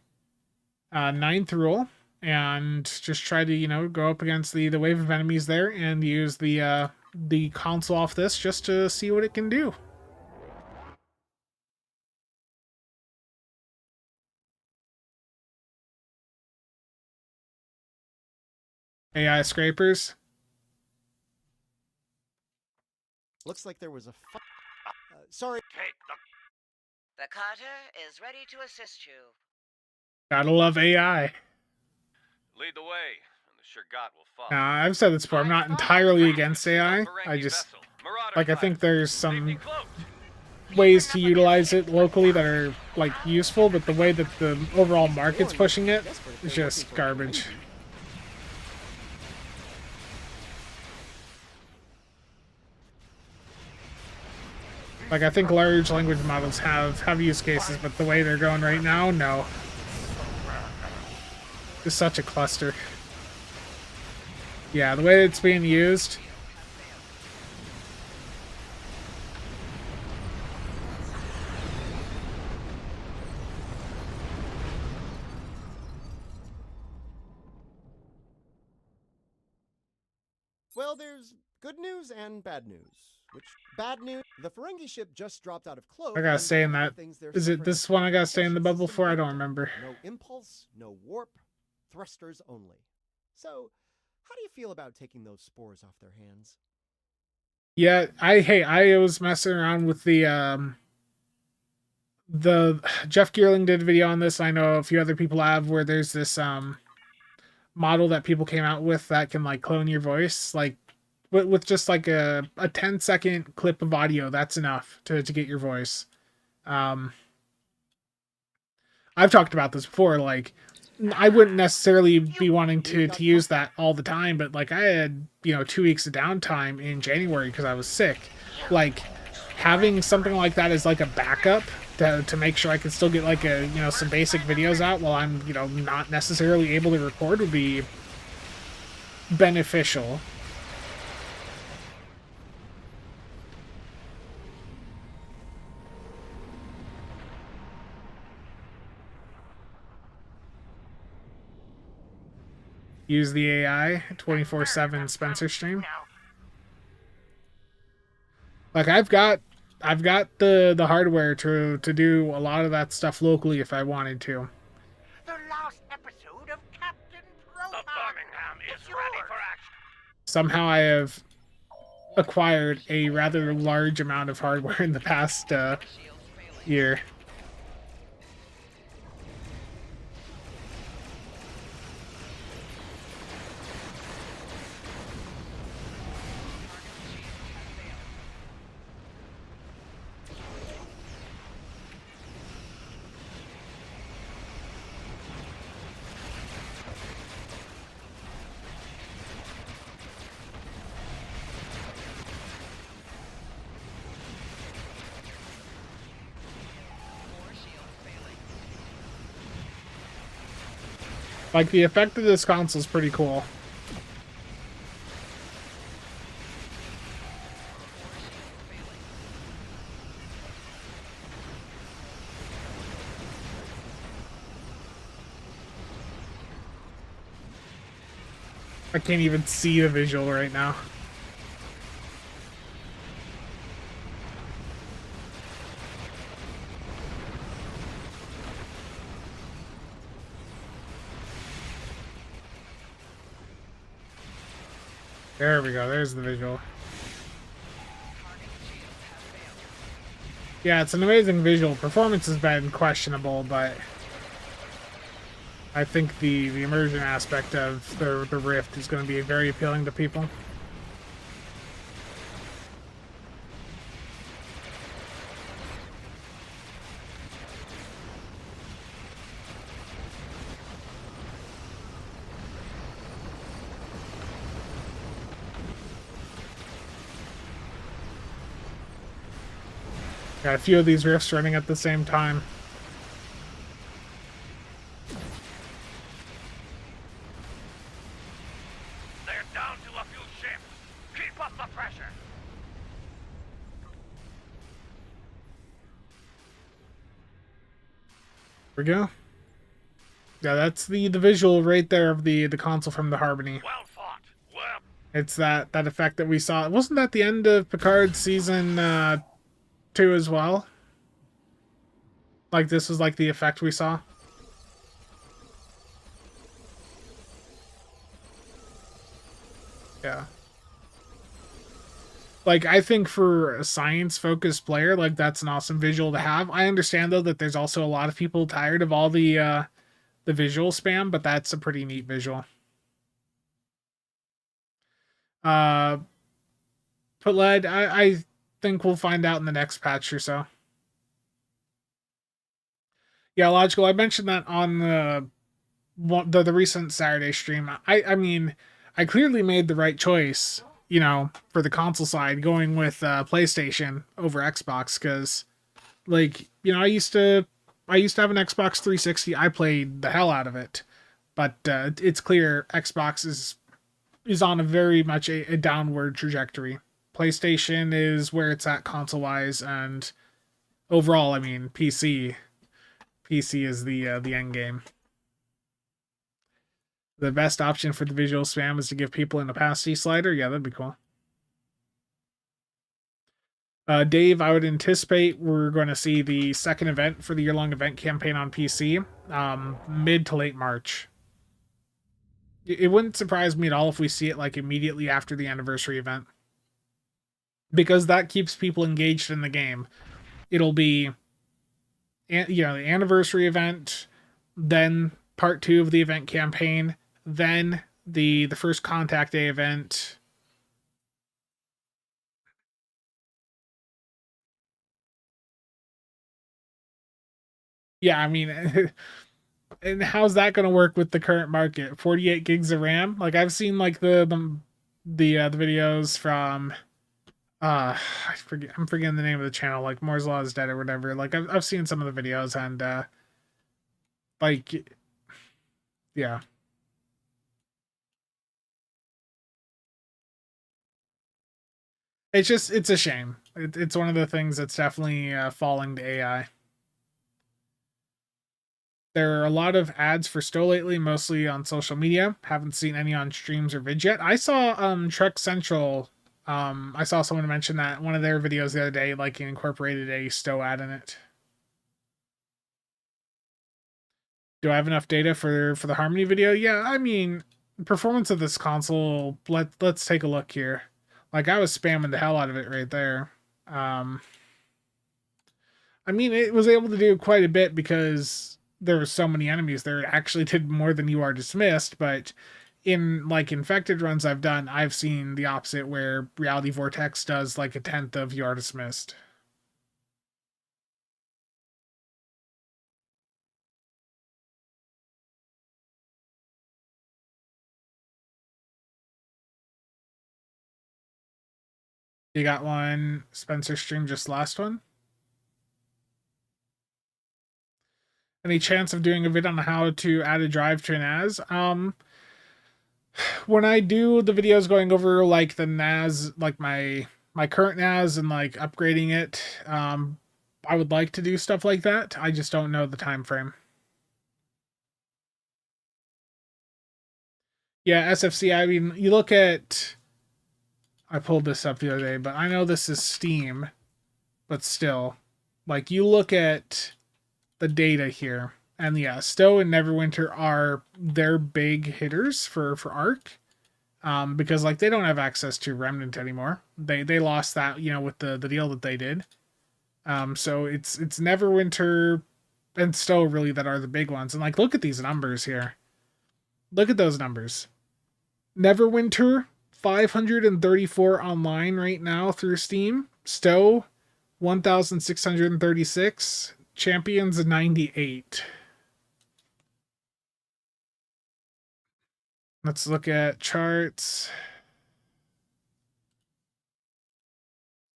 9th rule and just try to, you know, go up against the wave of enemies there and use the console off this just to see what it can do. AI scrapers. Looks like there was a sorry. The Carter is ready to assist you. Gotta love AI. Lead the way, and the Shurgat will follow. Now, I've said this before, I'm not entirely against AI. I just, like, I think there's some ways to utilize it locally that are, like, useful, but the way that the overall market's pushing it is just garbage. Like, I think large language models have use cases, but the way they're going right now, no. It's such a cluster. Yeah, the way it's being used. Well, there's good news and bad news. Which bad news? The Ferengi ship just dropped out of cloak. I gotta stay in that. Is it this one I gotta stay in the bubble for? I don't remember. No impulse, no warp, thrusters only. So, how do you feel about taking those spores off their hands? Yeah, I was messing around with the Jeff Geerling did a video on this. I know a few other people have, where there's this model that people came out with that can, like, clone your voice, like with just like a 10-second clip of audio. That's enough to get your voice. I've talked about this before, like, I wouldn't necessarily be wanting to use that all the time, but, like, I had, you know, 2 weeks of downtime in January because I was sick. Like, having something like that as, like, a backup to make sure I can still get, like, a, you know, some basic videos out while I'm, you know, not necessarily able to record would be beneficial. Use the AI 24/7 Spencer stream. Like, I've got the hardware to do a lot of that stuff locally if I wanted to. The last episode of Captain Proton. The Birmingham is ready for action. Somehow I have acquired a rather large amount of hardware in the past year. Like, the effect of this console is pretty cool. I can't even see the visual right now. There we go. There's the visual. Yeah, it's an amazing visual. Performance has been questionable, but I think the immersion aspect of the Rift is going to be very appealing to people. Got a few of these rifts running at the same time. They're down to a few ships. Keep up the pressure. There we go. Yeah, that's the visual right there of the console from the Harmony. Well fought. Well. It's that effect that we saw. Wasn't that the end of Picard season 2 as well? Like, this was like the effect we saw. Yeah. Like, I think for a science-focused player, like, that's an awesome visual to have. I understand, though, that there's also a lot of people tired of all the visual spam, but that's a pretty neat visual. But Led, I think we'll find out in the next patch or so. Yeah, Logical, I mentioned that on the recent Saturday stream. I mean, I clearly made the right choice, you know, for the console side, going with PlayStation over Xbox, because, like, you know, I used to have an Xbox 360. I played the hell out of it, but it's clear Xbox is on a very much a downward trajectory. PlayStation is where it's at console wise, and overall, I mean, PC is the end game. The best option for the visual spam is to give people an opacity slider. Yeah, that'd be cool. Dave, I would anticipate we're going to see the second event for the year-long event campaign on PC mid to late March. It wouldn't surprise me at all if we see it like immediately after the anniversary event, because that keeps people engaged in the game. It'll be, you know, the anniversary event, then part 2 of the event campaign, then the first contact day event. Yeah, I mean, and how's that going to work with the current market? 48 gigs of RAM? Like, I've seen like the videos from I'm forgetting the name of the channel, like Moore's Law is Dead or whatever. Like, I've seen some of the videos, and like, yeah. It's a shame. It's one of the things that's definitely falling to AI. There are a lot of ads for Stow lately, mostly on social media. Haven't seen any on streams or vids yet. I saw Trek Central. I saw someone mention that one of their videos the other day, like, incorporated a Stow ad in it. Do I have enough data for the Harmony video? Yeah, I mean, performance of this console. Let's take a look here. Like, I was spamming the hell out of it right there. I mean, it was able to do quite a bit because there were so many enemies there. It actually did more than You Are Dismissed, but in, like, infected runs I've done, I've seen the opposite, where Reality Vortex does like a tenth of You Are Dismissed. You got one Spencer stream, just last one. Any chance of doing a vid on how to add a drive to an NAS? When I do the videos going over like the NAS, like my current NAS and like upgrading it, I would like to do stuff like that. I just don't know the time frame. Yeah, SFC. I mean, you look at. I pulled this up the other day, but I know this is Steam, but still, like you look at the data here, and yeah, Stowe and Neverwinter are their big hitters for Arc, because like they don't have access to Remnant anymore. They lost that, you know, with the deal that they did. So it's Neverwinter and Stowe really that are the big ones. And like look at these numbers here. Look at those numbers. Neverwinter 534 online right now through Steam. Stowe 1636. Champions 98. Let's look at charts.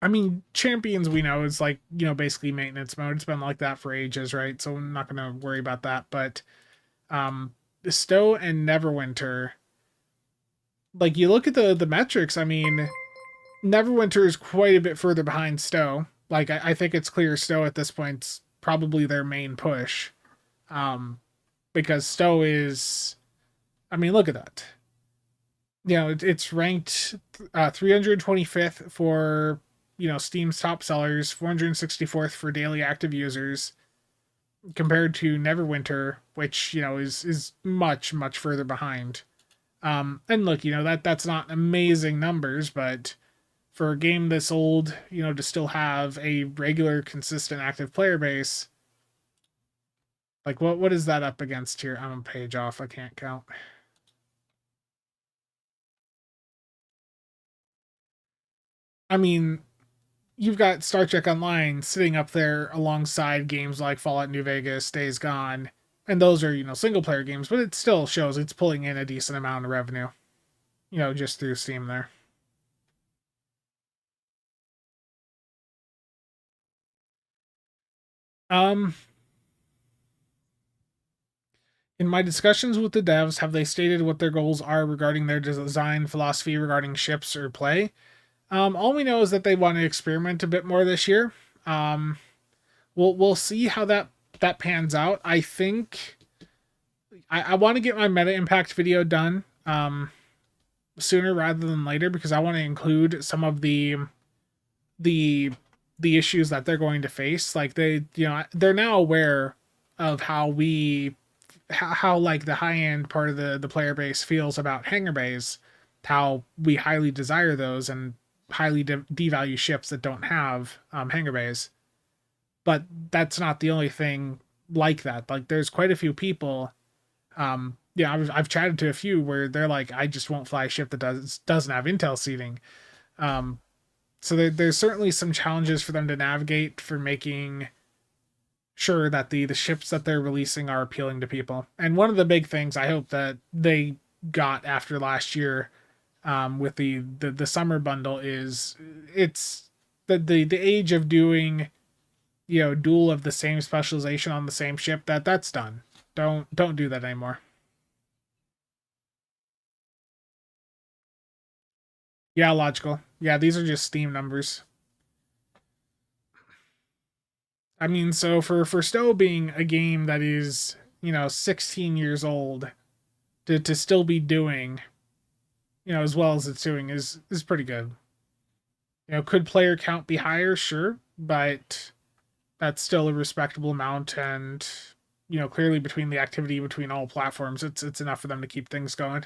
I mean, Champions we know is like, you know, basically maintenance mode. It's been like that for ages, right? So I'm not going to worry about that. But Stowe and Neverwinter, like you look at the metrics, I mean, Neverwinter is quite a bit further behind Stowe. Like I think it's clear Stowe at this point's probably their main push. Because Stowe is, I mean, look at that. You know, it's ranked 325th for, you know, Steam's top sellers, 464th for daily active users, compared to Neverwinter, which, you know, is much further behind. And look, you know, that's not amazing numbers, but for a game this old, you know, to still have a regular, consistent active player base, like what is that up against here? I'm a page off. I can't count. I mean, you've got Star Trek Online sitting up there alongside games like Fallout New Vegas, Days Gone, and those are, you know, single player games, but it still shows it's pulling in a decent amount of revenue, you know, just through Steam there. In my discussions with the devs, have they stated what their goals are regarding their design philosophy regarding ships or play? All we know is that they want to experiment a bit more this year. We'll see how that pans out. I think I want to get my meta impact video done sooner rather than later, because I want to include some of the issues that they're going to face. Like they're now aware of how like the high end part of the player base feels about hangar bays, how we highly desire those and highly devalue ships that don't have hangar bays. But that's not the only thing like that. Like there's quite a few people. I've chatted to a few where they're like, I just won't fly a ship that doesn't have intel seating. So there's certainly some challenges for them to navigate for making sure that the ships that they're releasing are appealing to people. And one of the big things I hope that they got after last year, with the summer bundle, is it's the age of doing, you know, dual of the same specialization on the same ship. That's done. Don't do that anymore. Yeah, logical. Yeah, these are just Steam numbers. I mean, so for Stowe being a game that is, you know, 16 years old, to still be doing, you know, as well as it's doing is pretty good. You know, could player count be higher? Sure, but that's still a respectable amount, and you know, clearly between the activity between all platforms, it's enough for them to keep things going.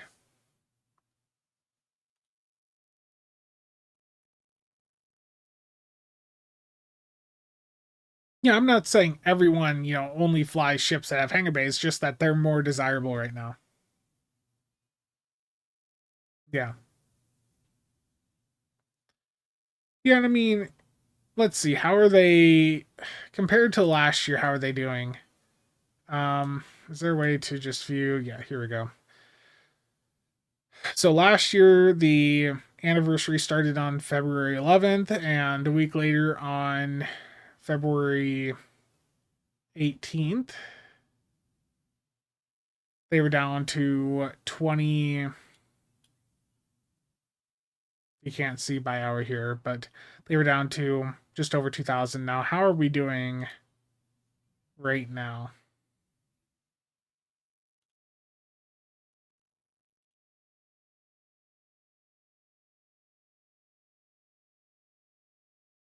Yeah, I'm not saying everyone, you know, only flies ships that have hangar bays, just that they're more desirable right now. Yeah. Yeah, and I mean, let's see, how are they compared to last year? How are they doing? Is there a way to just view? Yeah, here we go. So last year, the anniversary started on February 11th, and a week later on February 18th. They were down to 20. You can't see by hour here, but they were down to just over 2,000 now. How are we doing right now?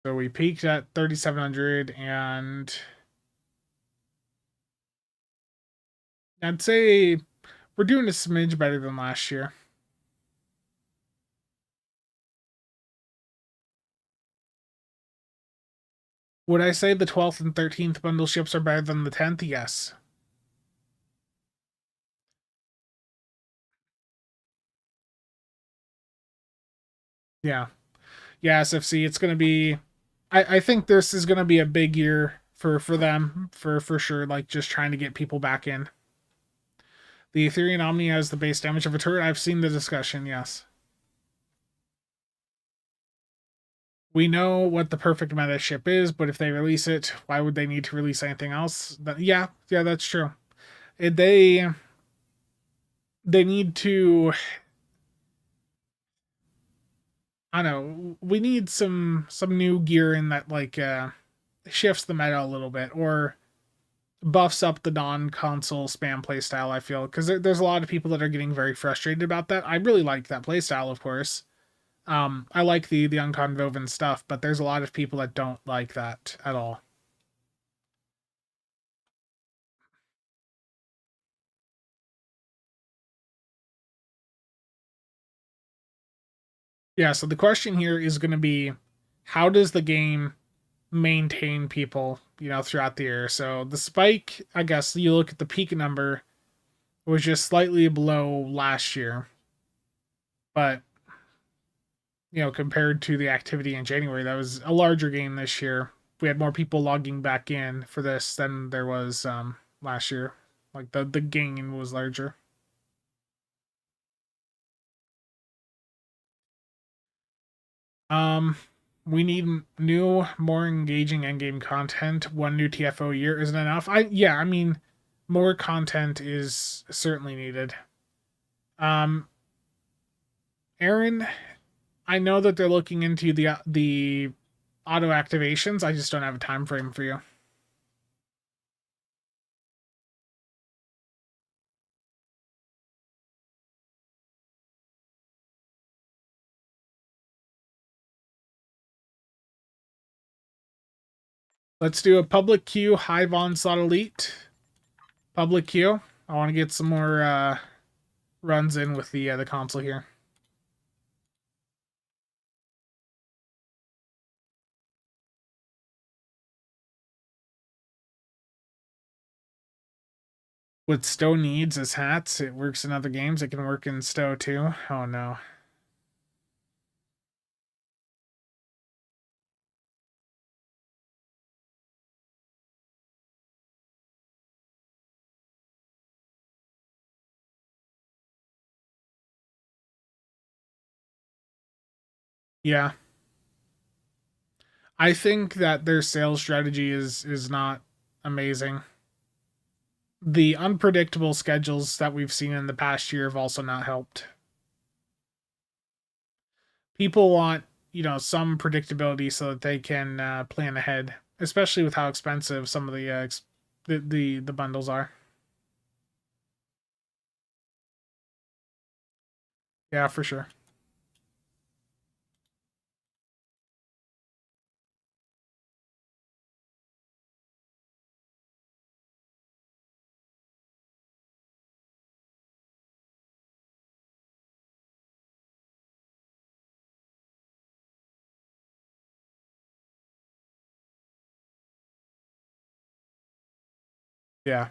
So we peaked at 3,700, and I'd say we're doing a smidge better than last year. Would I say the 12th and 13th bundle ships are better than the 10th? Yes. Yeah. Yeah, SFC, it's going to be... I think this is going to be a big year for them, for sure, like just trying to get people back in. The Ethereum Omni has the base damage of a turret. I've seen the discussion, yes. We know what the perfect meta ship is, but if they release it, why would they need to release anything else? Yeah, that's true. They need to... I don't know. We need some new gear in that like shifts the meta a little bit, or buffs up the non-console spam playstyle. I feel because there's a lot of people that are getting very frustrated about that. I really like that playstyle, of course. I like the unconvoven stuff, but there's a lot of people that don't like that at all. Yeah, so the question here is going to be, how does the game maintain people, throughout the year? So the spike, I guess you look at the peak number, was just slightly below last year. But, compared to the activity in January, that was a larger game this year. We had more people logging back in for this than there was last year. Like the gain was larger. We need new, more engaging endgame content. One new TFO a year isn't enough. I mean, more content is certainly needed. Aaron, I know that they're looking into the auto activations. I just don't have a time frame for you. Let's do a public queue Hive Onslaught Elite. Public queue. I want to get some more runs in with the console here. What Stowe needs is hats. It works in other games. It can work in Stowe too. Oh no. Yeah. I think that their sales strategy is not amazing. The unpredictable schedules that we've seen in the past year have also not helped. People want, some predictability so that they can plan ahead, especially with how expensive some of the bundles are. Yeah, for sure. Yeah.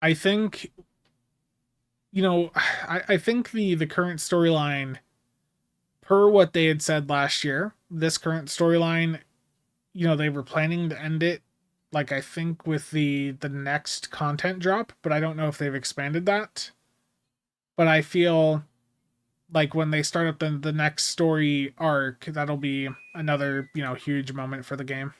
I think, I think the current storyline, per what they had said last year, this current storyline, they were planning to end it, like, I think with the next content drop, but I don't know if they've expanded that. But I feel like when they start up the next story arc, that'll be another, huge moment for the game.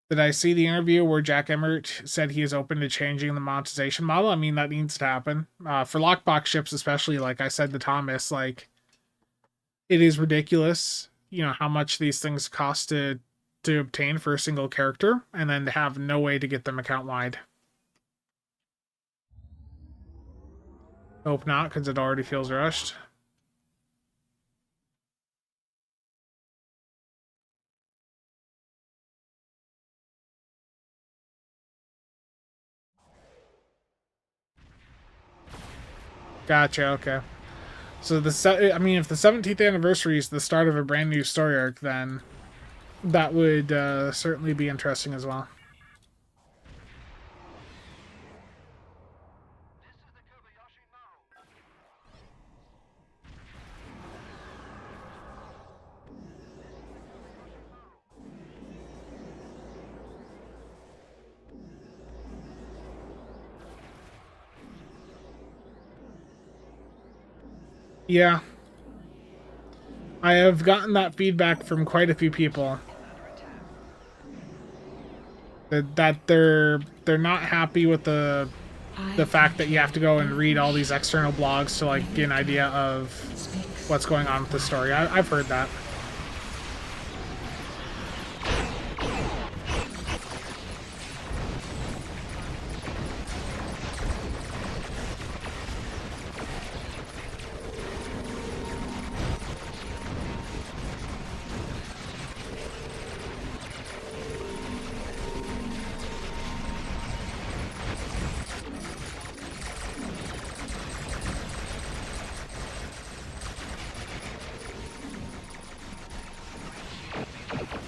Did I see the interview where Jack Emmert said he is open to changing the monetization model? I mean, that needs to happen. For lockbox ships, especially, like I said to Thomas, like, it is ridiculous, how much these things cost to obtain for a single character, and then to have no way to get them account wide. Hope not, because it already feels rushed. Gotcha, okay. So if the 17th anniversary is the start of a brand new story arc, then that would certainly be interesting as well. Yeah. I have gotten that feedback from quite a few people. That they're not happy with the fact that you have to go and read all these external blogs to like get an idea of what's going on with the story. I've heard that.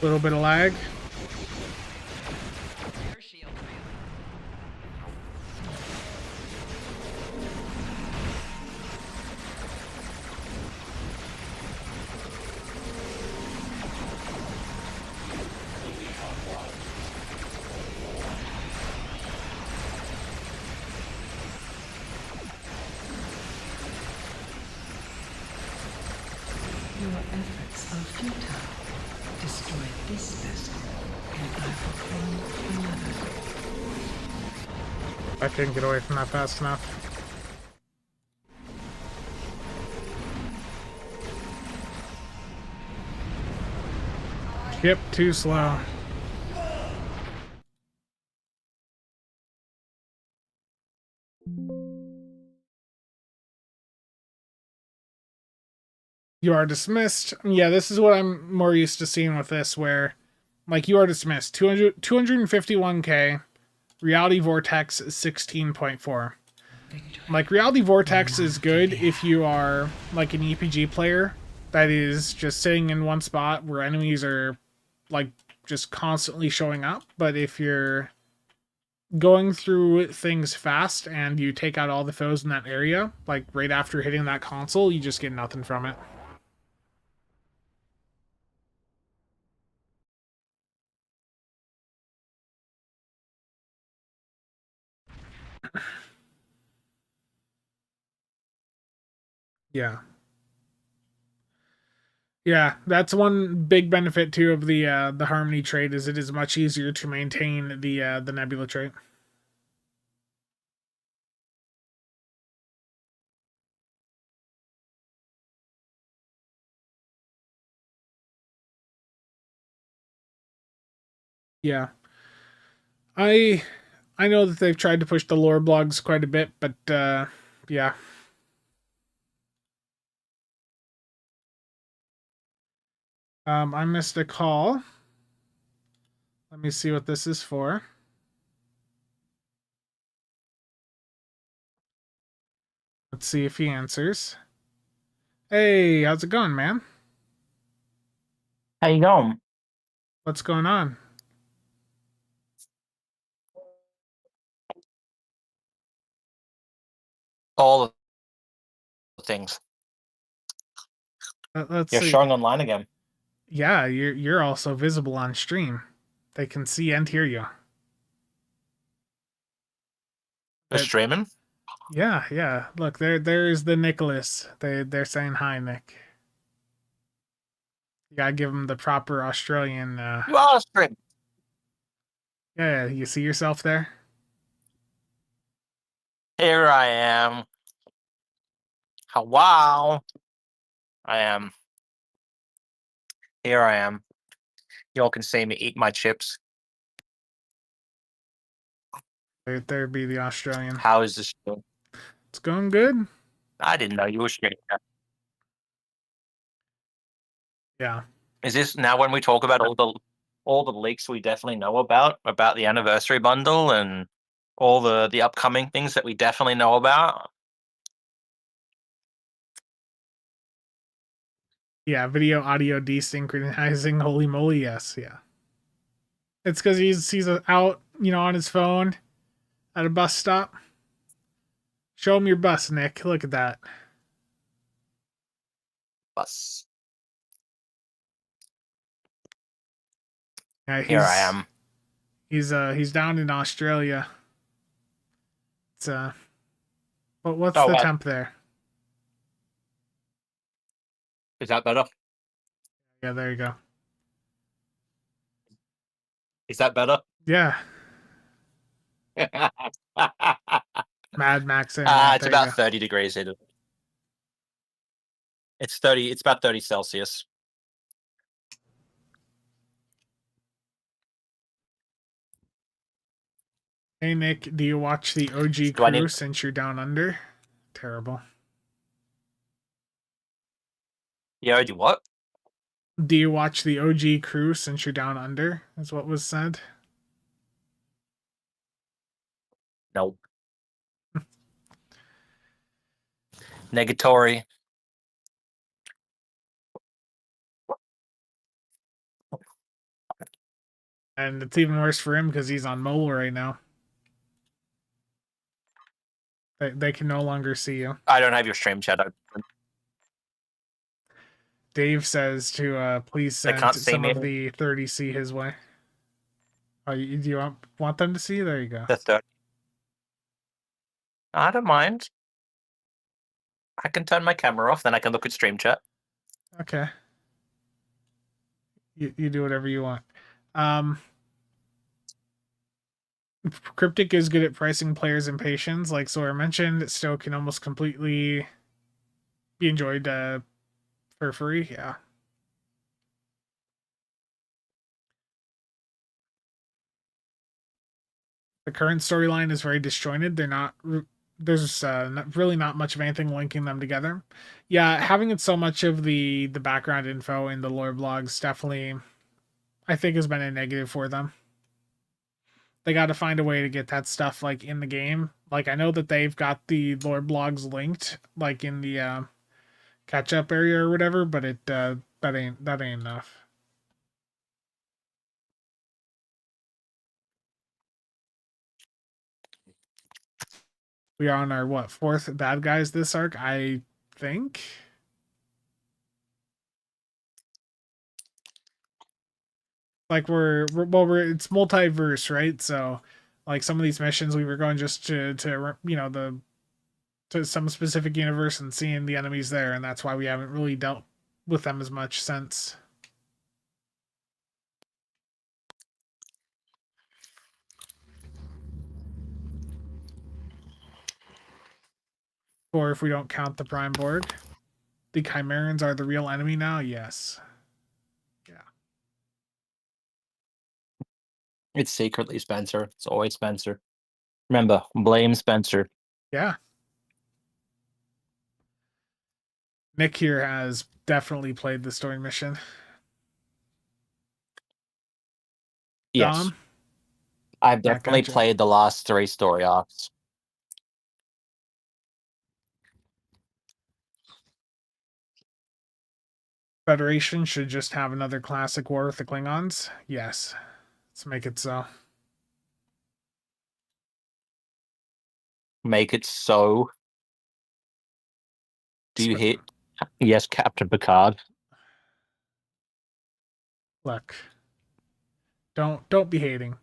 A little bit of lag. Your efforts are futile. Destroy this vessel, and I will form another. I couldn't get away from that fast enough. Ship too slow. You are dismissed. Yeah, this is what I'm more used to seeing with this, where, like, you are dismissed. 251k. Reality Vortex 16.4. Like, Reality Vortex is good if you are, like, an EPG player that is just sitting in one spot where enemies are, like, just constantly showing up. But if you're going through things fast and you take out all the foes in that area, like, right after hitting that console, you just get nothing from it. Yeah. Yeah, that's one big benefit too of the Harmony trait is it is much easier to maintain the Nebula trait. Yeah. I know that they've tried to push the lore blogs quite a bit, but yeah. I missed a call. Let me see what this is for. Let's see if he answers. Hey, how's it going, man? How you going? What's going on? All the things. Let's You're see. showing online again. Yeah, you're also visible on stream. They can see and hear you. You're streaming? Yeah. Look, there's the Nicholas. They're saying hi, Nick. You gotta give them the proper Australian. You are streaming. Yeah, you see yourself there? Here I am. Wow. I am. Here I am. Y'all can see me eat my chips. There be the Australian. How is this doing? It's going good. I didn't know you were streaming. Yeah. Is this now when we talk about all the leaks we definitely know about the anniversary bundle and all the upcoming things that we definitely know about? Yeah, video audio desynchronizing. Holy moly, yes, yeah. It's because he's out, on his phone at a bus stop. Show him your bus, Nick. Look at that. Bus. Yeah, Here I am. He's down in Australia. It's but what's Oh, the wow. temp there? Is that better? Yeah, there you go. Is that better? Yeah. Mad Max It's about 30 degrees here. It's about 30 Celsius. Hey Nick, do you watch the OG crew since you're down under? Terrible. The OG what? Do you watch the OG crew since you're down under? Is what was said. Nope. Negatory. And it's even worse for him because he's on mobile right now. They can no longer see you. I don't have your stream chat open. Dave says to please send some of the 30C his way. Oh, do you want them to see? There you go. The 30. I don't mind. I can turn my camera off, then I can look at stream chat. Okay. You do whatever you want. Cryptic is good at pricing players' impatience. Like Sawyer mentioned, it still can almost completely be enjoyed for free. Yeah. The current storyline is very disjointed. There's really not much of anything linking them together. Yeah, having it so much of the background info in the lore blogs definitely, I think, has been a negative for them. They got to find a way to get that stuff like in the game. Like I know that they've got the lore blogs linked like in the catch up area or whatever, but that ain't enough. We are on our 4th bad guys this arc, I think. Like it's multiverse, right? So like some of these missions we were going just to to some specific universe and seeing the enemies there, and that's why we haven't really dealt with them as much since. Or if we don't count the Prime Borg. The Chimerans are the real enemy now? Yes. Yeah. It's secretly Spencer. It's always Spencer. Remember, blame Spencer. Yeah. Nick here has definitely played the story mission. Yes. Dom? I've definitely played the last 3 story arcs. Federation should just have another classic war with the Klingons? Yes. Let's make it so. Make it so. Do you hit? Yes, Captain Picard. Look. Don't be hating.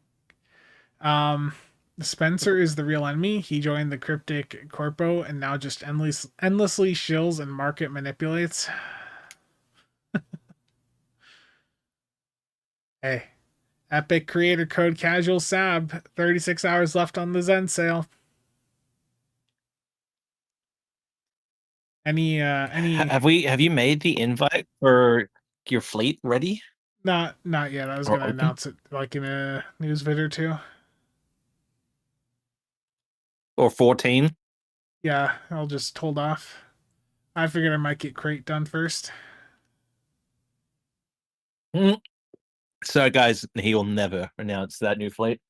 Spencer is the real enemy. He joined the Cryptic Corpo and now just endlessly shills and market manipulates. Hey, Epic creator code CasualSAB. 36 hours left on the Zen sale. Any Have you made the invite for your fleet ready? not yet. I was Or gonna open? announce it like in a news vid or two. Or 14? Yeah, I'll just hold off. I figured I might get crate done first. So guys, he will never announce that new fleet.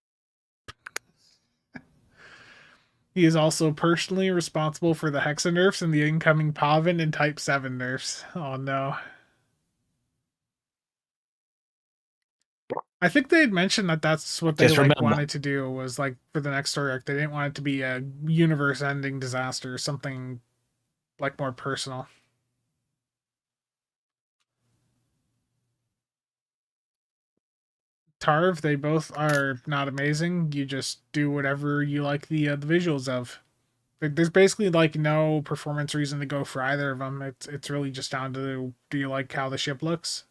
He is also personally responsible for the Hexa nerfs and the incoming Pavin and Type 7 nerfs. Oh no. I think they had mentioned that that's what they Just remember, wanted to do was like for the next story arc. They didn't want it to be a universe-ending disaster, something like more personal. Tarv, they both are not amazing. You just do whatever you like the visuals of. There's basically like no performance reason to go for either of them. It's really just down to do you like how the ship looks.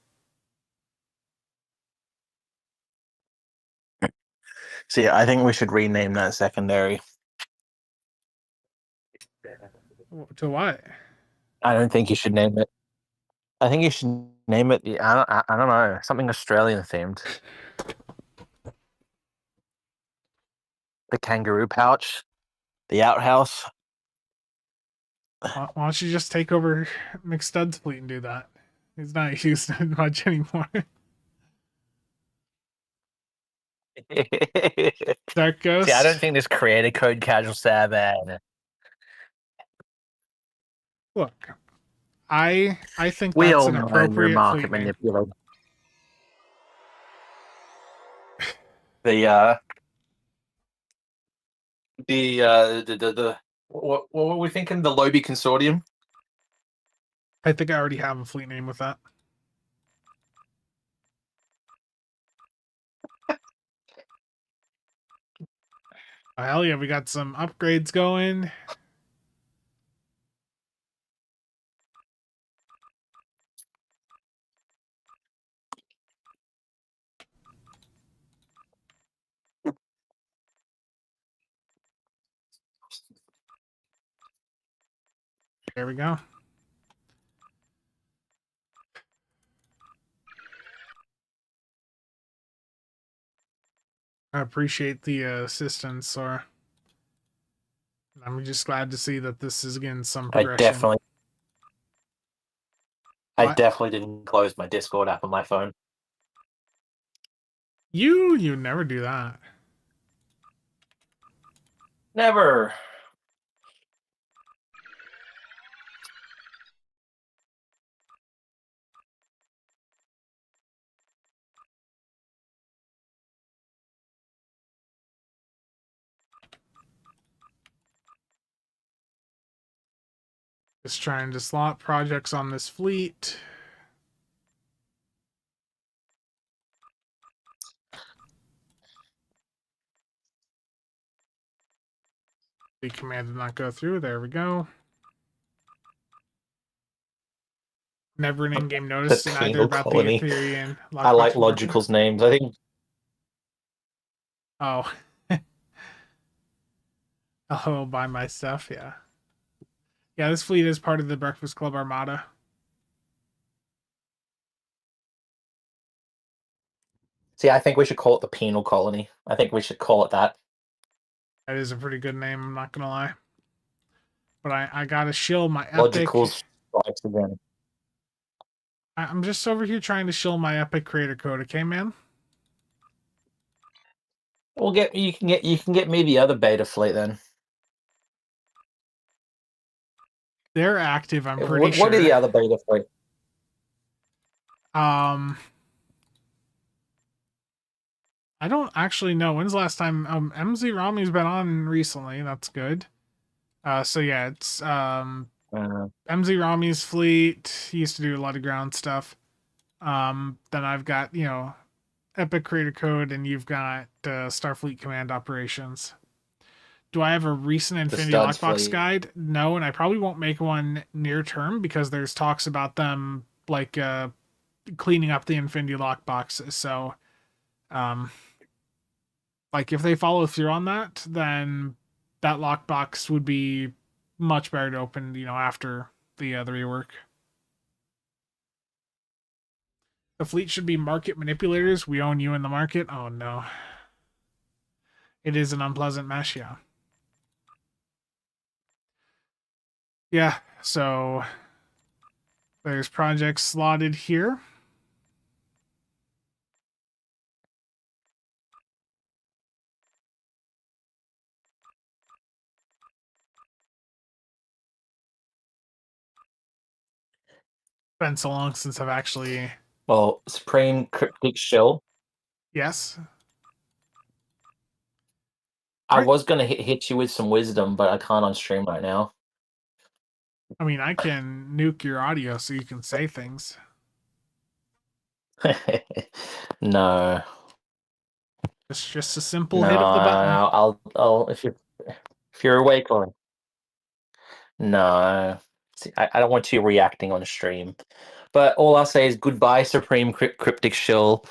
see, I think we should rename that secondary. To what? I don't think you should name it. I think you should name it the I don't know, something Australian themed. The kangaroo pouch, the outhouse. Why don't you just take over McStud's fleet and do that? He's not used much anymore. Dark Ghost. See, I don't think this creator code CasualSAB and Look, I think we that's all an know you're appropriate market fleet name. manipulator. The what were we thinking? The Lobby Consortium? I think I already have a fleet name with that. Hell yeah, we got some upgrades going. There we go. I appreciate the assistance, Sora. I'm just glad to see that this is getting some progression. I definitely didn't close my Discord app on my phone. You never do that. Never. Just trying to slot projects on this fleet. The command did not go through. There we go. Never an in-game notice in either about colony. the Ethereum. I like Logical's names. I think. Oh. I'll buy my stuff, yeah. Yeah, this fleet is part of the Breakfast Club Armada. See, I think we should call it the Penal Colony. I think we should call it that. That is a pretty good name, I'm not gonna lie. But I gotta shill my epic. Logical's strikes again. I'm just over here trying to shill my epic creator code, okay, man? We'll you can get me the other beta fleet then. They're active, I'm pretty sure. What are the other beta fleet? I don't actually know. When's the last time MZ Rami's been on recently? That's good. So yeah, it's MZ Rami's fleet. He used to do a lot of ground stuff. Then I've got, Epic Creator Code, and you've got Starfleet Command Operations. Do I have a recent Infinity Lockbox guide? No, and I probably won't make one near term because there's talks about them like cleaning up the Infinity Lockbox. So Like if they follow through on that, then that lockbox would be much better to open, after the rework. The fleet should be market manipulators. We own you in the market. Oh no. It is an unpleasant mesh, yeah. Yeah, so there's projects slotted here. Been so long since I've actually... Well, Supreme Cryptic Shell. Yes. I was gonna hit you with some wisdom, but I can't on stream right now. I mean, I can nuke your audio so you can say things. No. It's just a simple hit of the button. I'll if you're awake on. No. See, I don't want you reacting on stream. But all I'll say is goodbye, Supreme Cryptic Shill.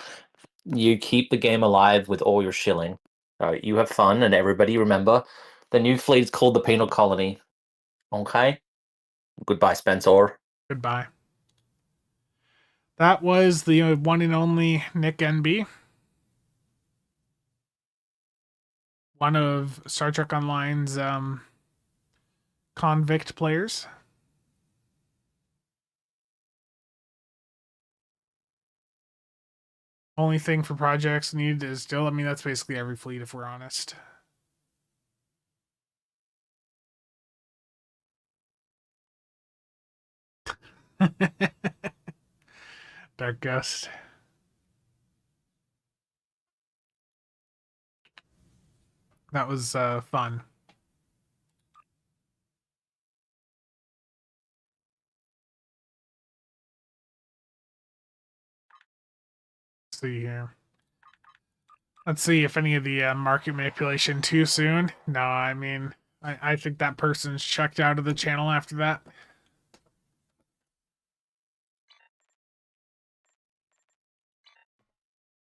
You keep the game alive with all your shilling. You have fun, and everybody remember, the new fleet is called the Penal Colony. Okay? Goodbye, Spencer. Goodbye. That was the one and only Nick NB. One of Star Trek Online's convict players. Only thing for projects needed is still, I mean, that's basically every fleet if we're honest. Dark Ghost. That was fun. Let's see here. Let's see if any of the market manipulation too soon. No, I mean, I think that person's checked out of the channel after that.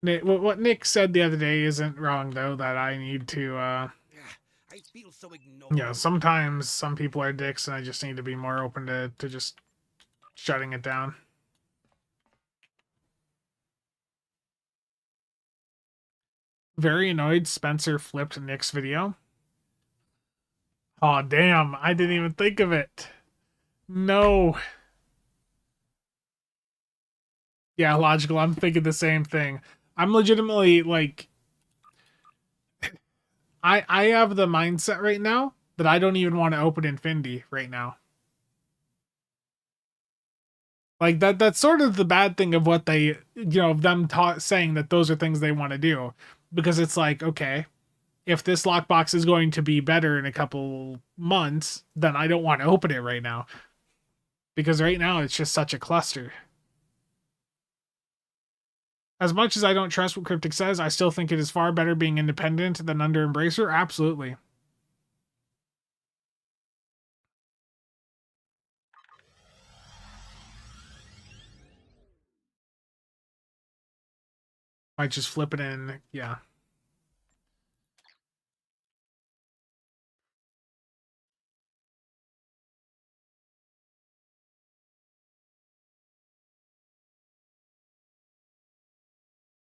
What Nick said the other day isn't wrong, though, that I need to, I feel so ignored. yeah, sometimes some people are dicks and I just need to be more open to just shutting it down. Very annoyed Spencer flipped Nick's video. Oh damn, I didn't even think of it. No. Yeah, logical. I'm thinking the same thing. I'm legitimately like I have the mindset right now that I don't even want to open Infinity right now. Like that's sort of the bad thing of what they, of them saying that those are things they want to do, because it's like, okay, if this lockbox is going to be better in a couple months, then I don't want to open it right now, because right now it's just such a cluster. As much as I don't trust what Cryptic says, I still think it is far better being independent than under Embracer. Absolutely. Might just flip it in, yeah.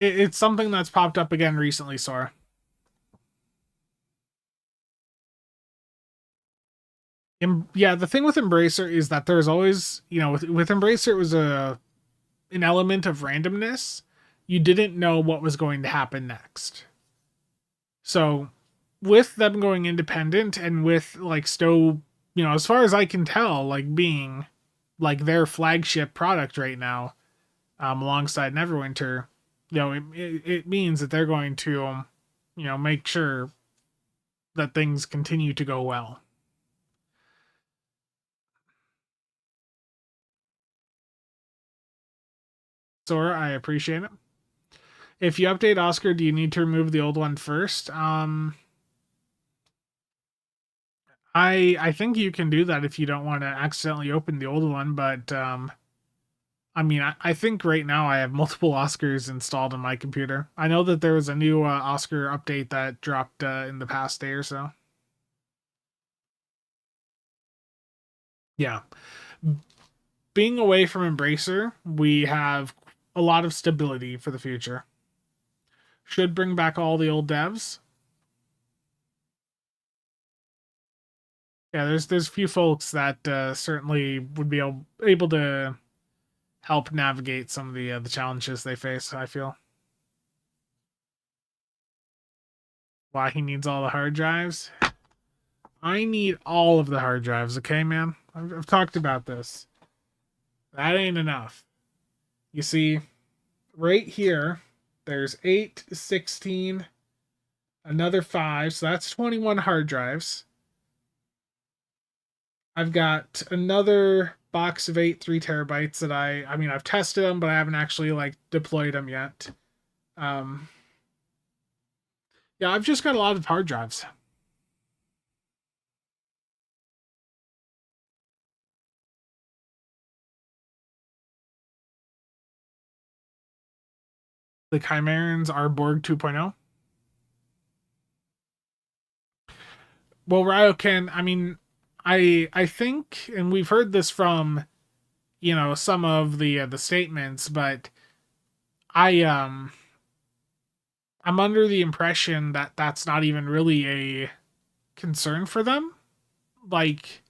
It's something that's popped up again recently, Sora. Yeah, the thing with Embracer is that there's always, with Embracer, it was an element of randomness. You didn't know what was going to happen next. So with them going independent and with like Stowe, as far as I can tell, like being like their flagship product right now, alongside Neverwinter, it means that they're going to, make sure that things continue to go well. Sora, I appreciate it. If you update Oscar, do you need to remove the old one first? I think you can do that if you don't want to accidentally open the old one, but I mean, I think right now I have multiple Oscars installed on my computer. I know that there was a new Oscar update that dropped in the past day or so. Yeah. Being away from Embracer, we have a lot of stability for the future. Should bring back all the old devs. Yeah, there's a few folks that certainly would be able to help navigate some of the challenges they face, I feel. Why he needs all the hard drives? I need all of the hard drives, okay, man? I've talked about this. That ain't enough. You see, right here, there's 8, 16, another 5, so that's 21 hard drives. I've got another box of 8 3 terabytes that I mean, I've tested them, but I haven't actually, like, deployed them yet. Yeah, I've just got a lot of hard drives. The Chimerans are Borg 2.0. Well, Ryokan, I mean, I think, and we've heard this from, some of the statements, but I'm under the impression that that's not even really a concern for them. Like,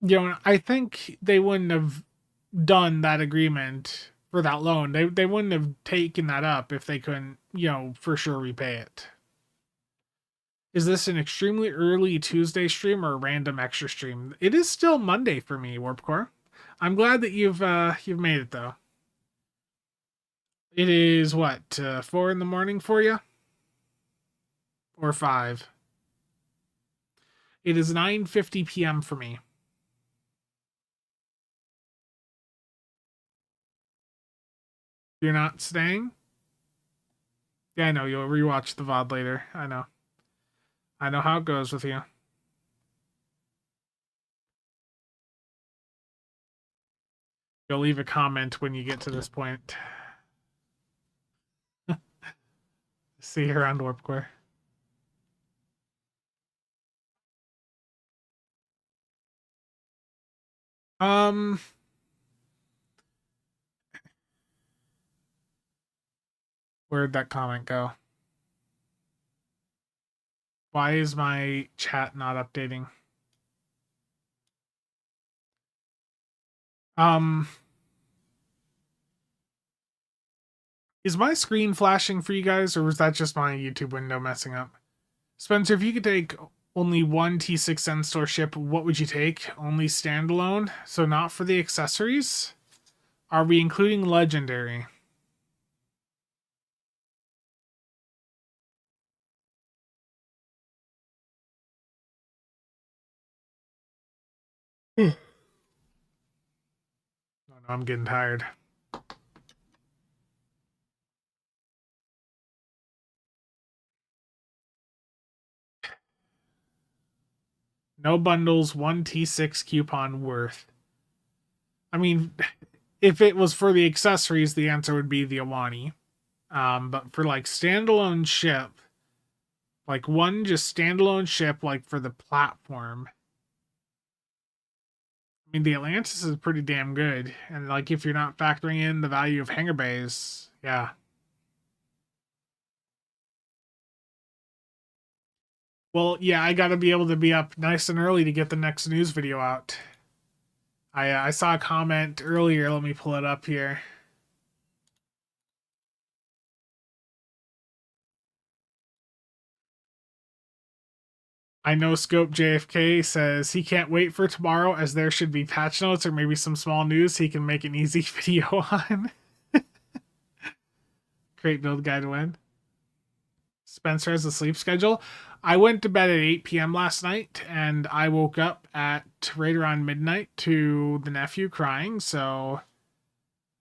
I think they wouldn't have done that agreement for that loan. They wouldn't have taken that up if they couldn't, for sure repay it. Is this an extremely early Tuesday stream or a random extra stream? It is still Monday for me, Warpcore. I'm glad that you've made it though. It is what, 4 in the morning for you? Or 5? It is 9:50 p.m. for me. You're not staying? Yeah, I know. You'll rewatch the VOD later. I know. I know how it goes with you. You'll leave a comment when you get to this point. See you around Warpcore. Where'd that comment go? Why is my chat not updating? Is my screen flashing for you guys, or was that just my YouTube window messing up? Spencer, if you could take only one T6 N store ship, what would you take? Only standalone? So not for the accessories? Are we including legendary? No, I'm getting tired. No bundles, one T6 coupon worth. I mean, if it was for the accessories, the answer would be the Awani. But for like standalone ship, like one just standalone ship, like for the platform. I mean, the Atlantis is pretty damn good. And like if you're not factoring in the value of hangar bays, yeah. Well, yeah, I got to be able to be up nice and early to get the next news video out. I saw a comment earlier. Let me pull it up here. I know Scope JFK says he can't wait for tomorrow as there should be patch notes or maybe some small news he can make an easy video on. Great build guide to win. Spencer has a sleep schedule. I went to bed at 8 p.m. last night and I woke up at right around midnight to the nephew crying. So,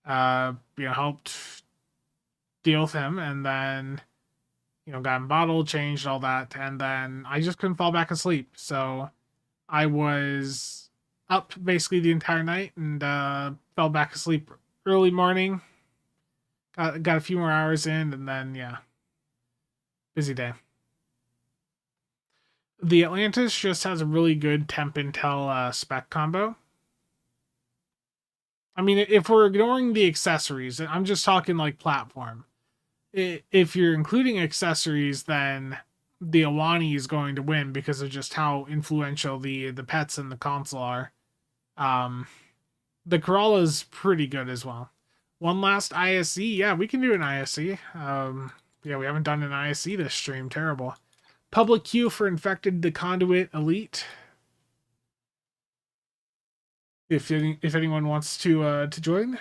helped deal with him and then, got him bottled, changed all that. And then I just couldn't fall back asleep. So I was up basically the entire night and fell back asleep early morning. Got a few more hours in, and then yeah, busy day. The Atlantis just has a really good temp intel spec combo. I mean, if we're ignoring the accessories, I'm just talking like platform. If you're including accessories, then the Awani is going to win because of just how influential the pets in the console are. The Corolla is pretty good as well. One last ISE. Yeah, we can do an ISE. Yeah, we haven't done an ISE this stream. Terrible. Public queue for Infected the Conduit Elite. If anyone wants to join.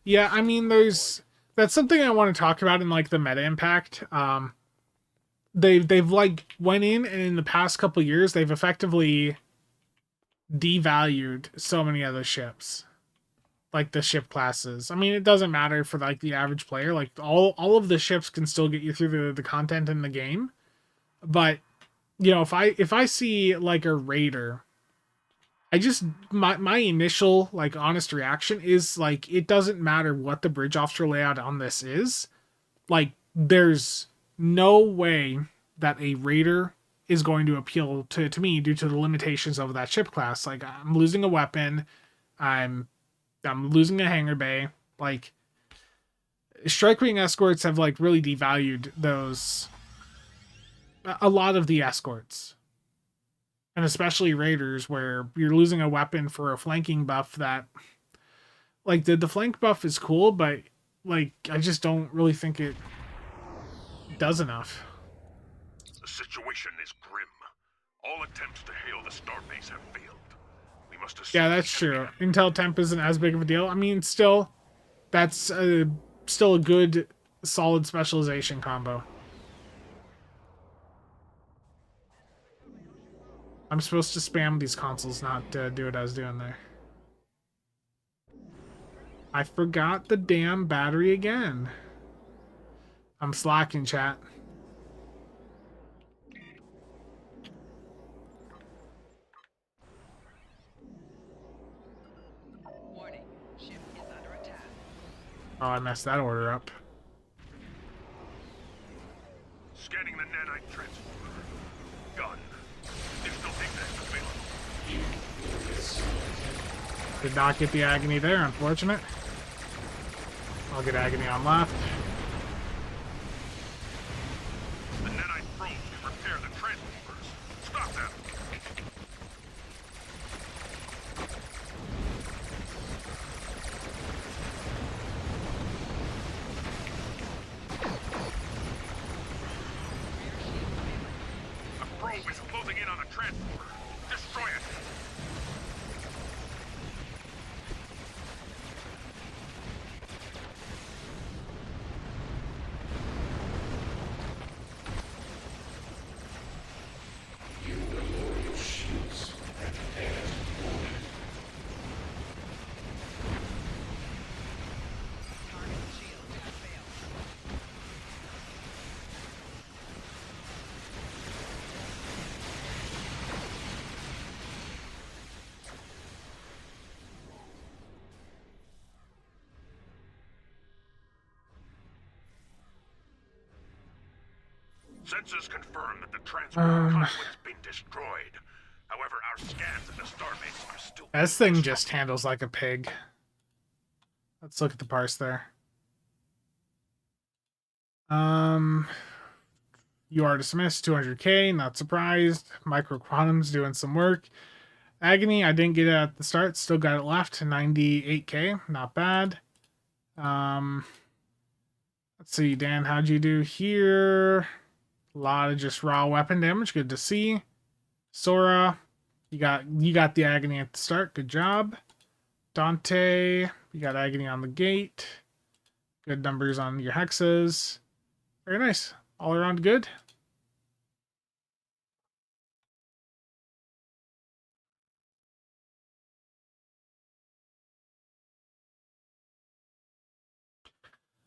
Yeah, I mean, that's something I want to talk about in like the meta impact. They've like went in, and in the past couple years they've effectively devalued so many other ships, like the ship classes. I mean, it doesn't matter for like the average player. Like all of the ships can still get you through the content in the game, but you know, if I see like a raider, I just my initial like honest reaction is like it doesn't matter what the bridge offshore layout on this is. Like there's no way that a raider is going to appeal to me due to the limitations of that ship class. Like I'm losing a weapon, I'm losing a hangar bay. Like strike wing escorts have like really devalued those, a lot of the escorts. And especially raiders, where you're losing a weapon for a flanking buff that, like, the flank buff is cool, but, like, I just don't really think it does enough. The situation is grim. All attempts to hail the starbase have failed. We must Yeah, that's true. Intel temp isn't as big of a deal. I mean, still, that's still a good, solid specialization combo. I'm supposed to spam these consoles, not do what I was doing there. I forgot the damn battery again. I'm slacking, chat. Warning, ship is under attack. Oh, I messed that order up. Scanning the nanite transformer. Gun. Additional ignite available. Did not get the agony there, unfortunate. I'll get agony on left. The nanite probes can repair the transformers. Stop them. A probe is closing in on a transformer. Destroy it. Sensors confirm that the transport conduit has been destroyed. However, our scans of the starbase are still... This thing just handles like a pig. Let's look at the parse there. You are dismissed, 200k, not surprised. Microquantum's doing some work. Agony, I didn't get it at the start, still got it left, 98k, not bad. Let's see, Dan, how'd you do here? A lot of just raw weapon damage, good to see. Sora, you got the agony at the start, good job. Dante, you got agony on the gate. Good numbers on your hexes. Very nice. All around good.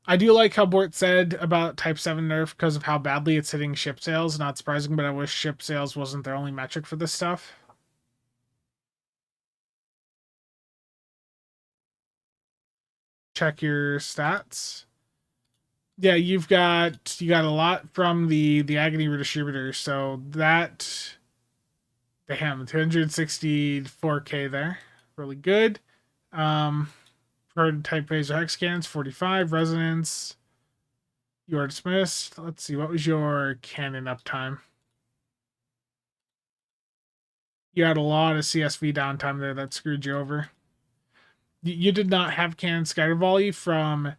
I do like how Bort said about Type 7 nerf because of how badly it's hitting ship sales. Not surprising, but I wish ship sales wasn't their only metric for this stuff. Check your stats. Yeah, you got a lot from the Agony redistributor, so that damn 264k there. Really good. Prototype phaser hex scans, 45, resonance. You are dismissed. Let's see, what was your cannon uptime? You had a lot of CSV downtime there that screwed you over. You did not have cannon scatter volley from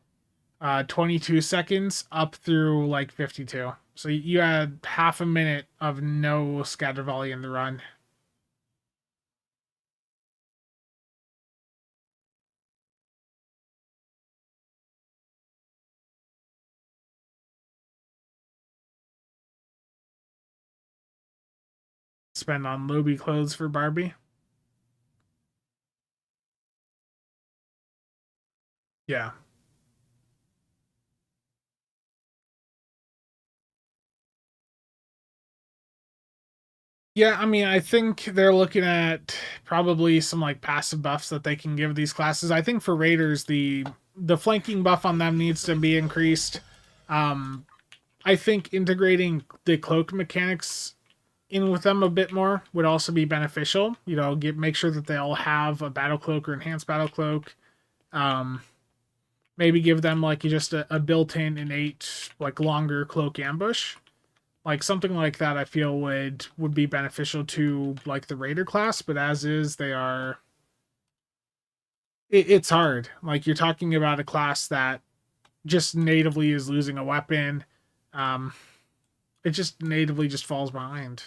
22 seconds up through like 52. So you had half a minute of no scatter volley in the run. Spend on Lobie clothes for Barbie. Yeah. Yeah, I mean, I think they're looking at probably some like passive buffs that they can give these classes. I think for Raiders, the flanking buff on them needs to be increased. I think integrating the cloak mechanics in with them a bit more would also be beneficial. You know, make sure that they all have a battle cloak or enhanced battle cloak. Maybe give them like just a built-in innate like longer cloak ambush. Like something like that I feel would be beneficial to like the Raider class, but as is they are it's hard. Like you're talking about a class that just natively is losing a weapon. Um it just natively just falls behind.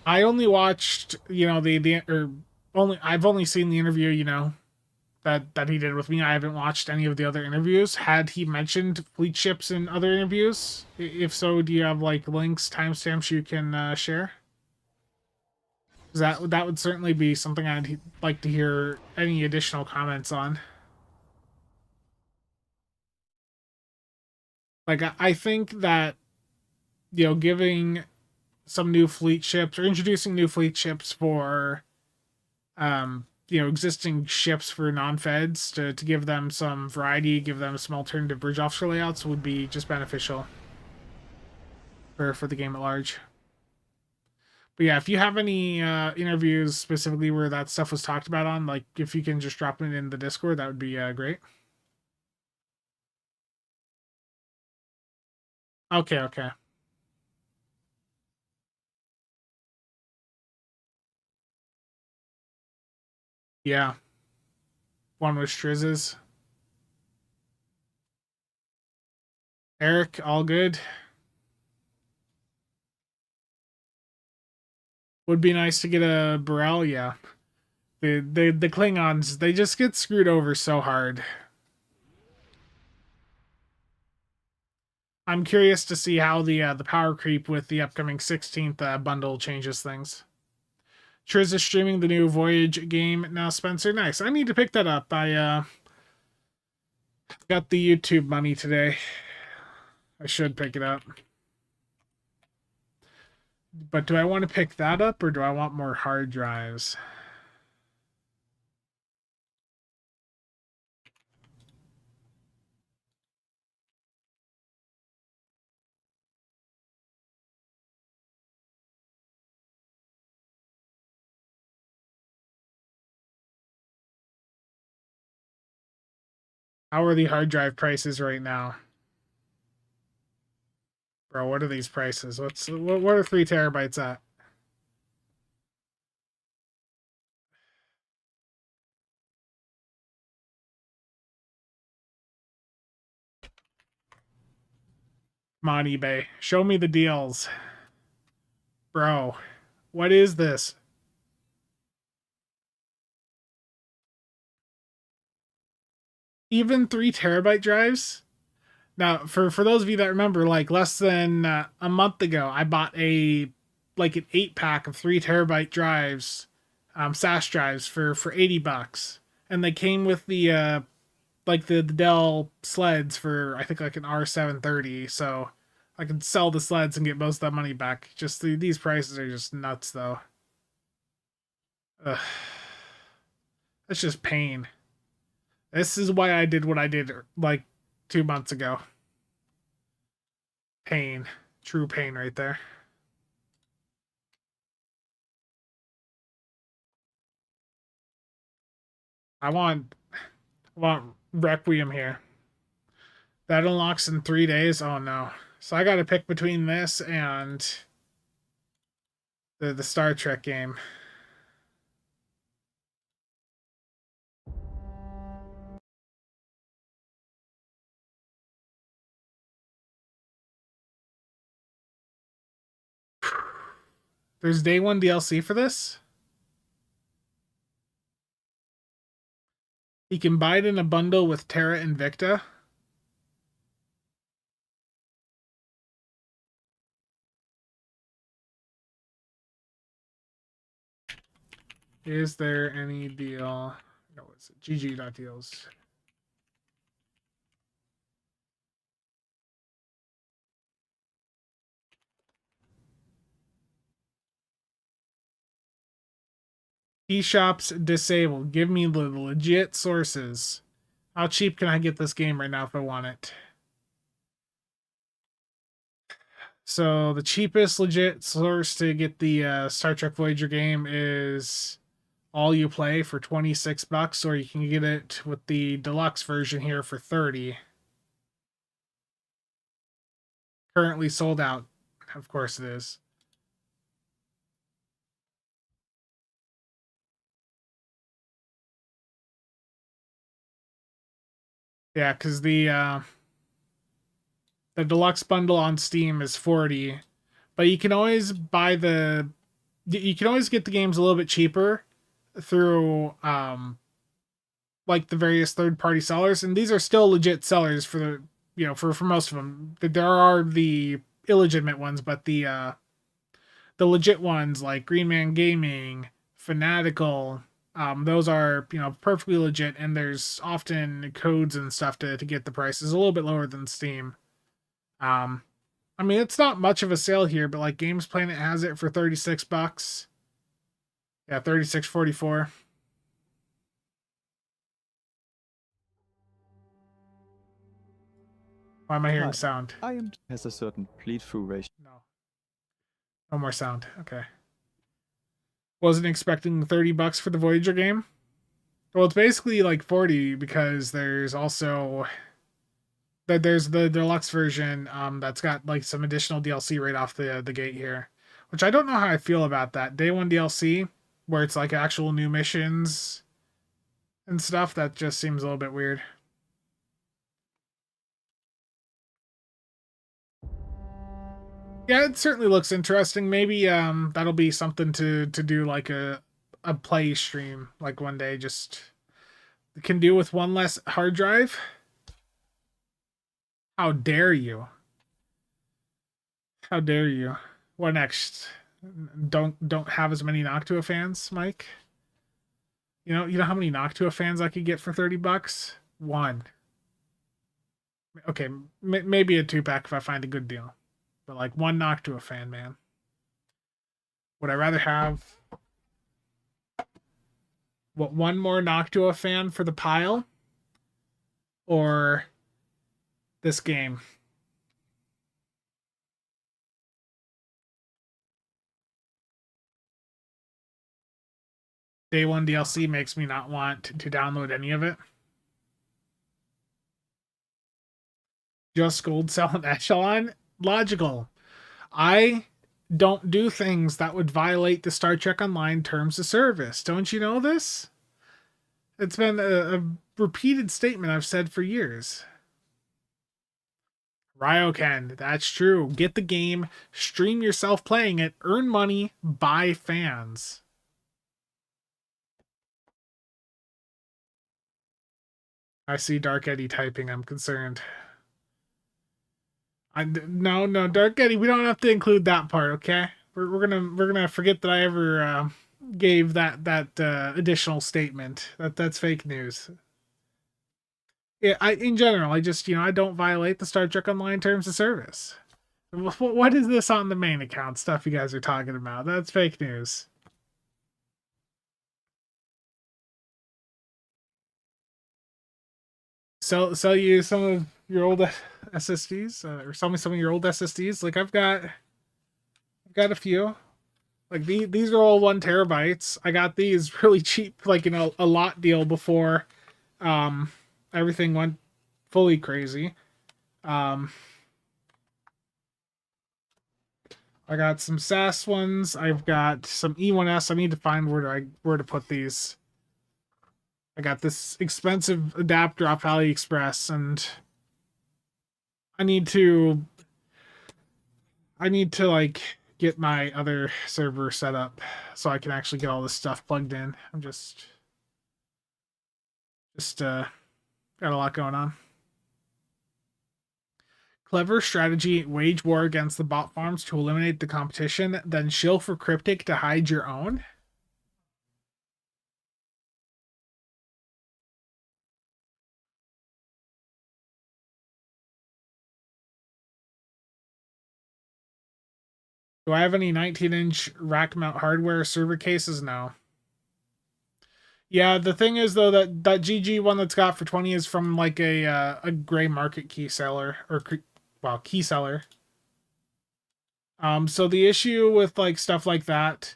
I only watched, you know, I've only seen the interview, you know, that he did with me. I haven't watched any of the other interviews. Had he mentioned fleet ships in other interviews? If so, do you have like links, timestamps you can share? 'Cause that would certainly be something I'd like to hear any additional comments on. Like I think that, you know, giving some new fleet ships or introducing new fleet ships for you know, existing ships for non-feds to give them some variety, give them some alternative bridge officer layouts would be just beneficial for the game at large. But yeah, if you have any interviews specifically where that stuff was talked about on, like if you can just drop it in the Discord, that would be great. Okay, okay. Yeah. One with Strizzes. Eric, all good. Would be nice to get a Burrell, yeah. The Klingons, they just get screwed over so hard. I'm curious to see how the power creep with the upcoming 16th bundle changes things. Triz is streaming the new Voyage game now, Spencer. Nice. I need to pick that up. I got the YouTube money today. I should pick it up. But do I want to pick that up or do I want more hard drives? How are the hard drive prices right now? Bro, what are these prices? What are 3 terabytes at? Come on, eBay. Show me the deals. Bro, what is this? Even 3 terabyte drives? Now, for those of you that remember, like less than a month ago, I bought a like an 8-pack of 3 terabyte drives SAS drives for $80, and they came with the like the Dell sleds for I think like an R730. So I can sell the sleds and get most of that money back. Just these prices are just nuts, though. Ugh. That's just pain. This is why I did what I did like 2 months ago. Pain. True pain right there. I want Requiem here. That unlocks in 3 days. Oh no. So I gotta pick between this and the Star Trek game. There's day one DLC for this? You can buy it in a bundle with Terra Invicta. Is there any deal? No, it's GG.deals. eShops disabled. Give me the legit sources. How cheap can I get this game right now if I want it? So the cheapest legit source to get the Star Trek Voyager game is All You Play for $26, or you can get it with the deluxe version here for $30. Currently sold out. Of course it is. Yeah, because the deluxe bundle on Steam is $40, but you can always buy you can always get the games a little bit cheaper through like the various third party sellers, and these are still legit sellers for the for most of them. There are the illegitimate ones, but the legit ones like Green Man Gaming, Fanatical, those are perfectly legit, and there's often codes and stuff to get the prices a little bit lower than Steam. I mean, it's not much of a sale here, but like Games Planet has it for $36. Yeah, 36.44. Why am I hearing sound? I am has a certain bleed-through ratio. No more sound. Okay. Wasn't expecting $30 for the Voyager game. Well, it's basically like 40 because there's also there's the deluxe version that's got like some additional DLC right off the gate here, which I don't know how I feel about that. Day one DLC where it's like actual new missions and stuff, that just seems a little bit weird. Yeah, it certainly looks interesting. Maybe that'll be something to do like a play stream like one day. Just can do with one less hard drive. How dare you? How dare you? What next? Don't have as many Noctua fans, Mike? You know how many Noctua fans I could get for $30? One. Okay, maybe a 2-pack if I find a good deal. But like one Noctua fan, man. Would I rather have one more Noctua fan for the pile or this game? Day one DLC makes me not want to download any of it. Just gold sell an echelon? Logical. I don't do things that would violate the Star Trek Online terms of service. Don't you know this? It's been a repeated statement I've said for years. Ryoken, that's true. Get the game, stream yourself playing it, earn money, buy fans. I see Dark Eddie typing. I'm concerned. No, Dark Eddie. We don't have to include that part, okay? We're gonna forget that I ever gave that additional statement. That's fake news. Yeah, in general, I just, I don't violate the Star Trek Online terms of service. What is this on the main account stuff you guys are talking about? That's fake news. Sell you some of your old SSDs, or sell me some of your old SSDs. Like I've got a few. Like these are all 1 terabytes. I got these really cheap, like in a lot deal before everything went fully crazy. I got some SAS ones. I've got some E1S. I need to find where to put these. I got this expensive adapter off AliExpress, and I need to like get my other server set up so I can actually get all this stuff plugged in. I'm just got a lot going on. Clever strategy, wage war against the bot farms to eliminate the competition, then shill for Cryptic to hide your own. Do I have any 19-inch rack mount hardware server cases? No. Yeah, the thing is though that GG one that's got for 20 is from like a gray market key seller, or key seller. So the issue with like stuff like that,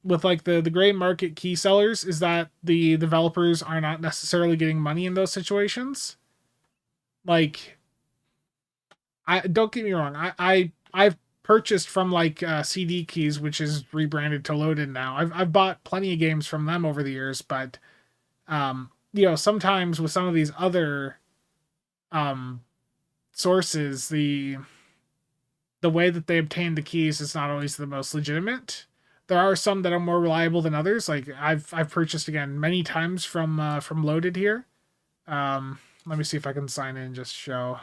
with like the gray market key sellers, is that the developers are not necessarily getting money in those situations. Like, I don't get me wrong, I've purchased from like CD Keys, which is rebranded to Loaded now. I've bought plenty of games from them over the years, but sometimes with some of these other sources, the way that they obtain the keys is not always the most legitimate. There are some that are more reliable than others. Like I've purchased again many times from Loaded here. Let me see if I can sign in and just show.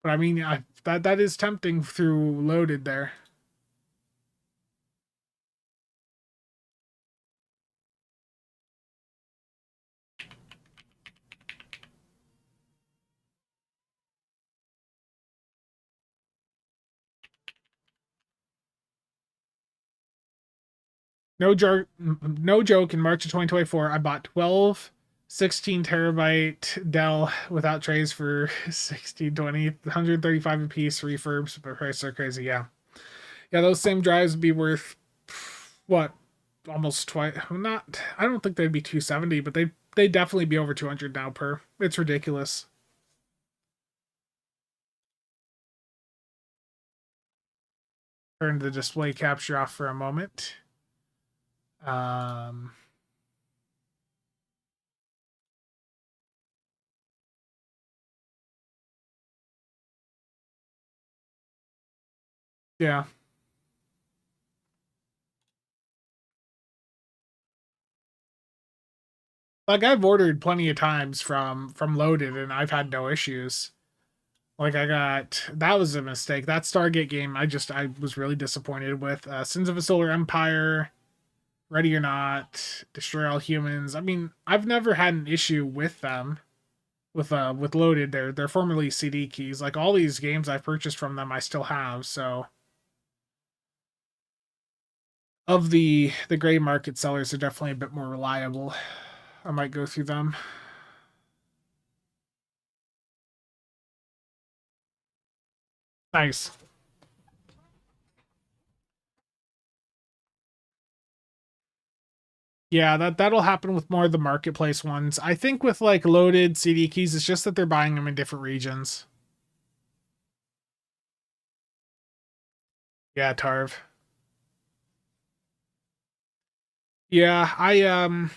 But I mean, that is tempting through Loaded there. No joke, in March of 2024, I bought 12 16 terabyte Dell without trays for 1620, 135 a piece, refurbs, but prices are crazy. Yeah, those same drives would be worth what, almost twice. Not, I don't think they'd be 270, but they'd definitely be over 200 now per. It's ridiculous. Turn the display capture off for a moment. Yeah. Like I've ordered plenty of times from Loaded and I've had no issues. Like that was a mistake. That Stargate game I was really disappointed with. Sins of a Solar Empire, Ready or Not, Destroy All Humans. I mean, I've never had an issue with them. With Loaded, they're formerly CD Keys. Like all these games I've purchased from them I still have, so of the gray market sellers are definitely a bit more reliable. I might go through them. Nice. Yeah, that'll happen with more of the marketplace ones. I think with like Loaded CD Keys, it's just that they're buying them in different regions. Yeah, Tarv. Yeah,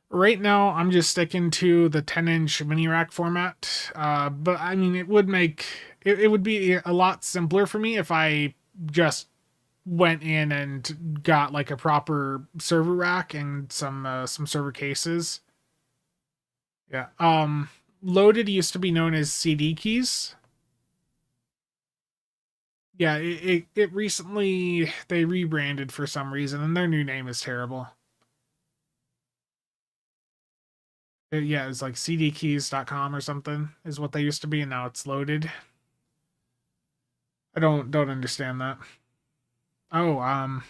right now I'm just sticking to the 10-inch mini rack format. But I mean, it would make it would be a lot simpler for me if I just went in and got like a proper server rack and some server cases. Yeah. Loaded used to be known as CD Keys. Yeah, it recently they rebranded for some reason, and their new name is terrible. Yeah, it's like cdkeys.com or something is what they used to be, and now it's loaded. I don't understand that. Oh,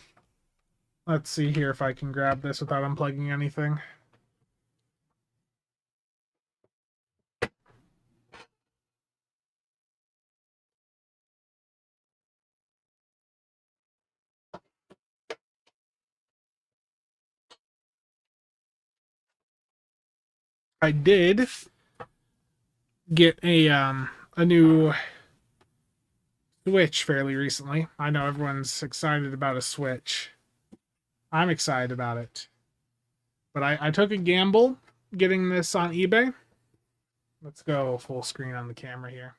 let's see here if I can grab this without unplugging anything. I did get a new Switch fairly recently. I know everyone's excited about a Switch. I'm excited about it. But I took a gamble getting this on eBay. Let's go full screen on the camera here.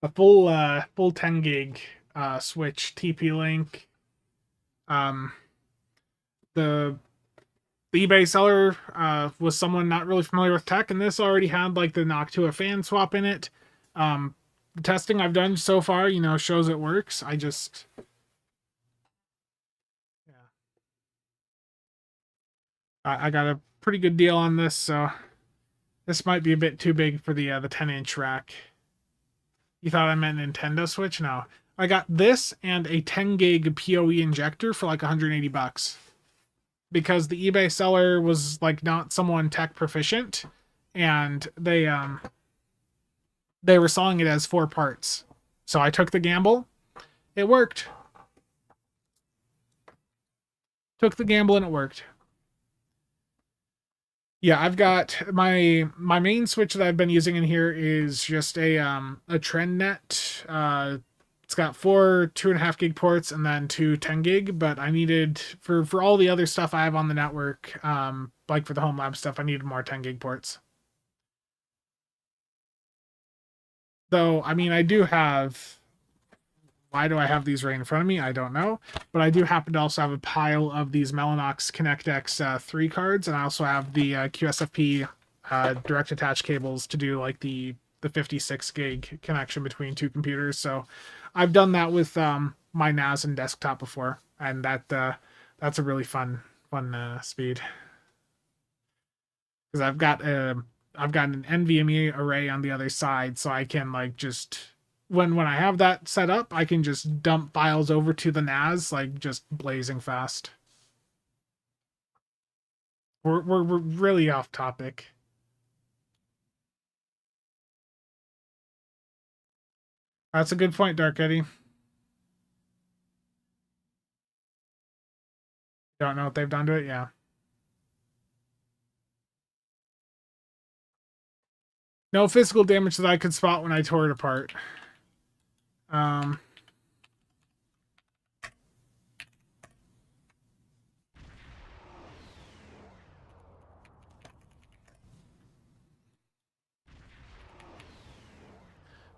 A full 10 gig Switch TP-Link. The eBay seller was someone not really familiar with tech, and this already had like the Noctua fan swap in it. The testing I've done so far, shows it works. I got a pretty good deal on this, so this might be a bit too big for the 10-inch rack. You thought I meant Nintendo Switch? No. I got this and a 10 gig PoE injector for like 180 bucks. Because the eBay seller was like not someone tech proficient, and they were selling it as 4 parts. So I took the gamble. It worked. Took the gamble and it worked. Yeah, I've got my main Switch that I've been using in here is just a TrendNet. It's got 4 2.5 gig ports and then 2 10 gig, but I needed for all the other stuff I have on the network, like for the home lab stuff, I needed more 10 gig ports. Though, I mean, I do have. Why do I have these right in front of me? I don't know. But I do happen to also have a pile of these Mellanox ConnectX 3 cards, and I also have the QSFP direct attach cables to do like the 56 gig connection between 2 computers. So I've done that with my NAS and desktop before, and that's a really fun speed. Because I've got an NVMe array on the other side, so I can like just when I have that set up, I can just dump files over to the NAS like just blazing fast. We're really off topic. That's a good point, Dark Eddie. Don't know what they've done to it, yeah. No physical damage that I could spot when I tore it apart.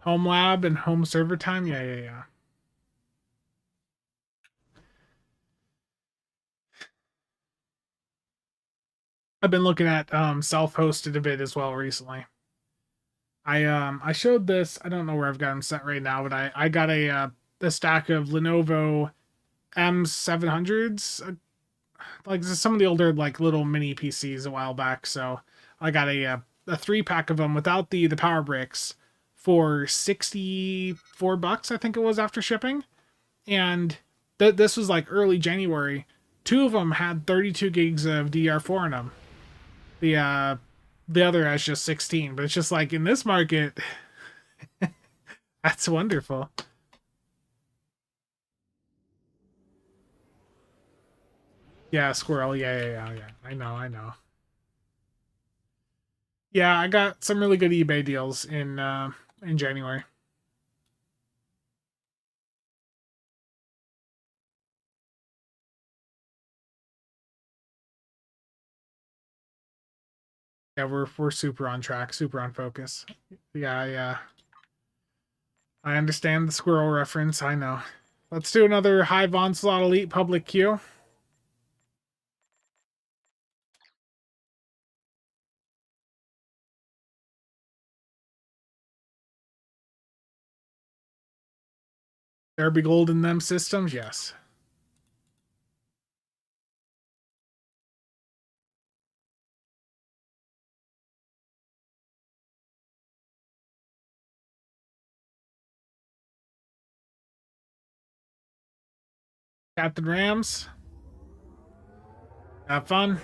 Home lab and home server time, yeah. I've been looking at self-hosted a bit as well recently. I showed this. I don't know where I've got them set right now, but I got a stack of Lenovo M700s, like some of the older like little mini PCs a while back. So I got a 3-pack of them without the power bricks for 64 bucks, I think it was after shipping, and this was like early January. 2 of them had 32 gigs of DDR4 in them. The other has just 16, but it's just like in this market, that's wonderful. Yeah, squirrel. Yeah. I know. Yeah, I got some really good eBay deals in January. Yeah, we're super on track, super on focus. Yeah. I understand the squirrel reference. I know. Let's do another Hive Onslaught Elite public queue. There be gold in them systems, yes. Captain Rams. Have fun.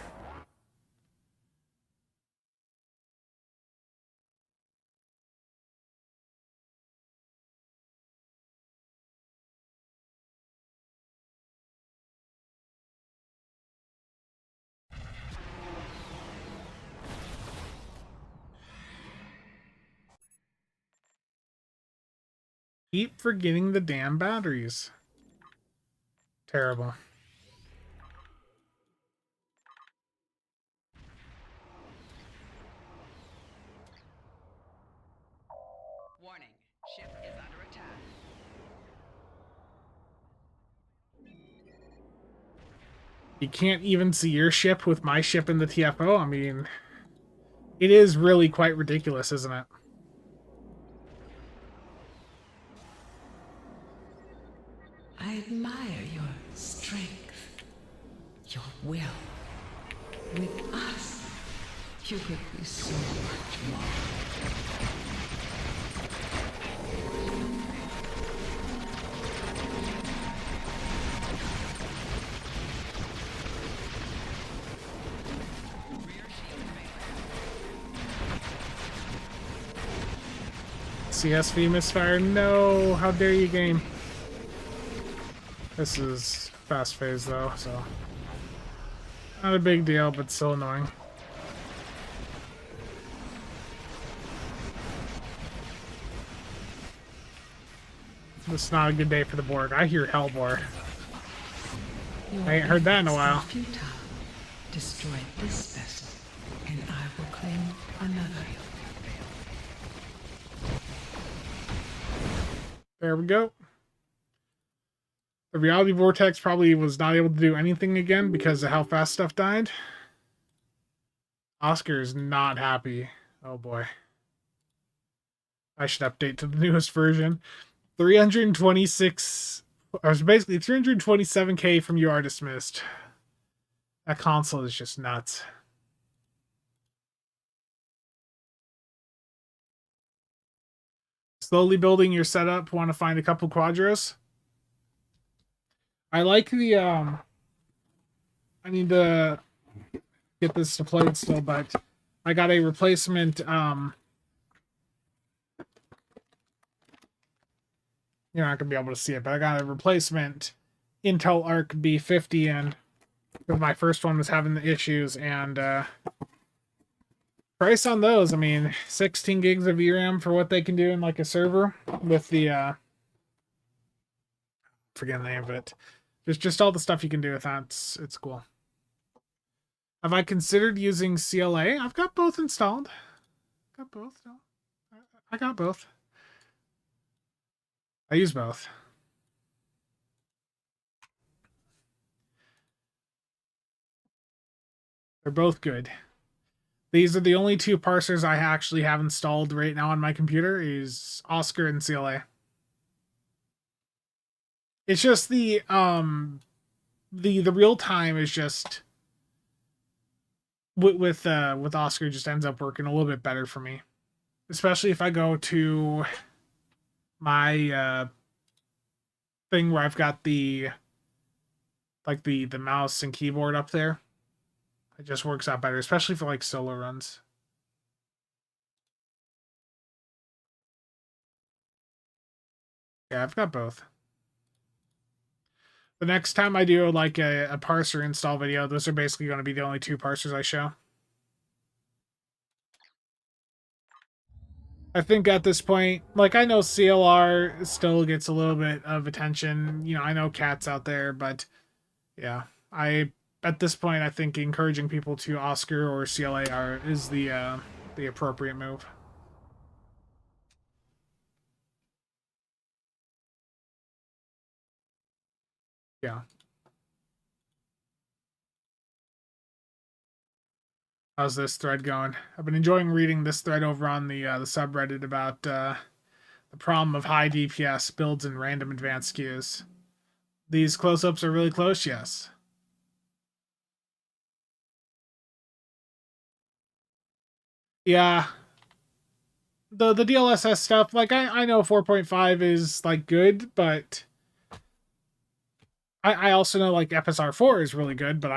Keep forgetting the damn batteries. Terrible. Warning, ship is under attack. You can't even see your ship with my ship in the TFO. I mean, it is really quite ridiculous, isn't it? I admire your strength, your will. With us, you could be so much more. CSV misfire. No, how dare you, game. This is fast phase though, so not a big deal, but still annoying. This is not a good day for the Borg. I hear Hellbore. I ain't heard that in a while. Futile. Destroy this vessel, and I will claim another. There we go. The reality vortex probably was not able to do anything again because of how fast stuff died. Oscar is not happy. Oh boy. I should update to the newest version. 326. I was basically 327k from You Are Dismissed. That console is just nuts. Slowly building your setup. Want to find a couple quadros? I like the I need to get this deployed still, but I got a replacement you're not gonna be able to see it, but I got a replacement Intel Arc B50 in because my first one was having the issues, and price on those, I mean, 16 gigs of VRAM for what they can do in like a server with the forget the name of it. Just all the stuff you can do with that. It's cool. Have I considered using CLA? I've got both installed. Got both. No, I got both. I use both. They're both good. These are the only two parsers I actually have installed right now on my computer is Oscar and CLA. It's just the real time is just with Oscar just ends up working a little bit better for me. Especially if I go to my thing where I've got the mouse and keyboard up there. It just works out better, especially for like solo runs. Yeah, I've got both. The next time I do like a parser install video, those are basically going to be the only two parsers I show. I think at this point, like I know CLR still gets a little bit of attention. You know, I know Cat's out there, but yeah, at this point I think encouraging people to Oscar or CLA is the appropriate move. Yeah. How's this thread going? I've been enjoying reading this thread over on the subreddit about The problem of high DPS builds and random advanced skews. These close-ups are really close, yes. Yeah. The DLSS stuff, like I know 4.5 is like good, but I also know like FSR 4 is really good, but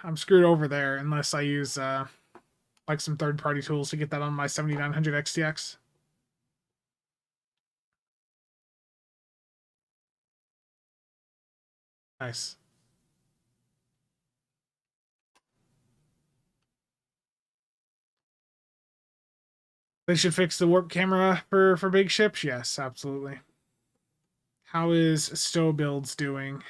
I'm screwed over there unless I use like some third-party tools to get that on my 7900 XTX. Nice. They should fix the warp camera for big ships. Yes, absolutely. How is Stow Builds doing?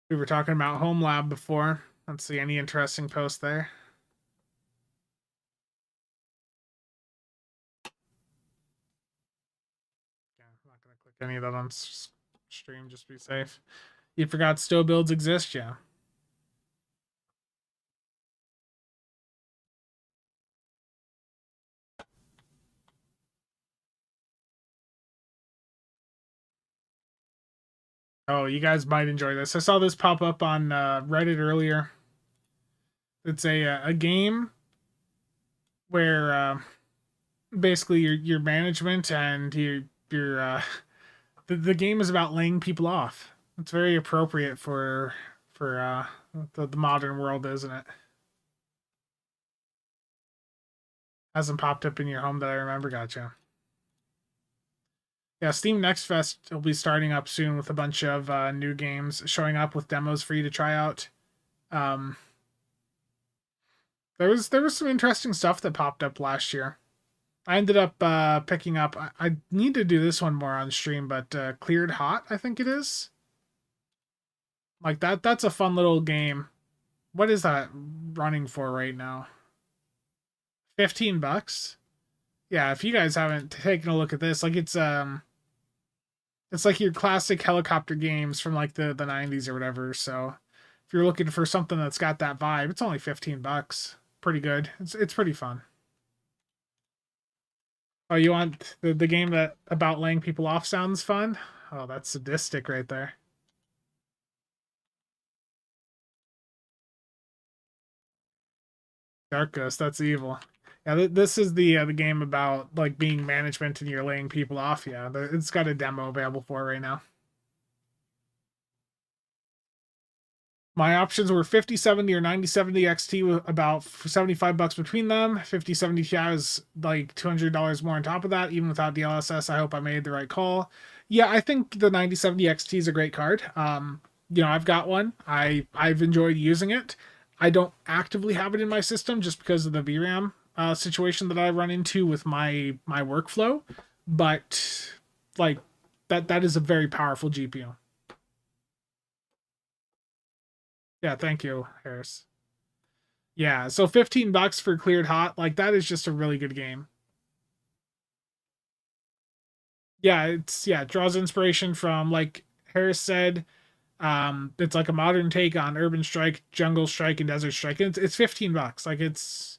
We were talking about Home Lab before. Let's see, any interesting posts there? Yeah, I'm not gonna click any of that on stream, just be safe. You forgot Stow Builds exist? Yeah. Oh, you guys might enjoy this. I saw this pop up on Reddit earlier. It's a game where basically your management and your the game is about laying people off. It's very appropriate for the modern world, isn't it? Hasn't popped up in your home that I remember. Gotcha. Yeah, Steam Next Fest will be starting up soon with a bunch of new games showing up with demos for you to try out. There was some interesting stuff that popped up last year. I ended up picking up. I need to do this one more on stream, but Cleared Hot, I think it is. Like that. That's a fun little game. What is that running for right now? $15. Yeah, if you guys haven't taken a look at this, like it's like your classic helicopter games from like the 90s or whatever. So if you're looking for something that's got that vibe, it's only $15. Pretty good. It's pretty fun. Oh, you want the game that about laying people off sounds fun? Oh, that's sadistic right there. Dark Ghost, that's evil. Yeah, this is the game about like being management and you're laying people off. Yeah, it's got a demo available for it right now. My options were 5070 or 9070 XT with about $75 between them. 5070 Ti is like $200 more on top of that, even without DLSS. I hope I made the right call. Yeah, I think the 9070 XT is a great card. I've got one. I've enjoyed using it. I don't actively have it in my system just because of the VRAM situation that I run into with my workflow. But like that is a very powerful GPU. Yeah, thank you, Harris. Yeah, so $15 for Cleared Hot, like that is just a really good game. Yeah, it draws inspiration from like Harris said, it's like a modern take on Urban Strike, Jungle Strike, and Desert Strike. And it's $15. Like it's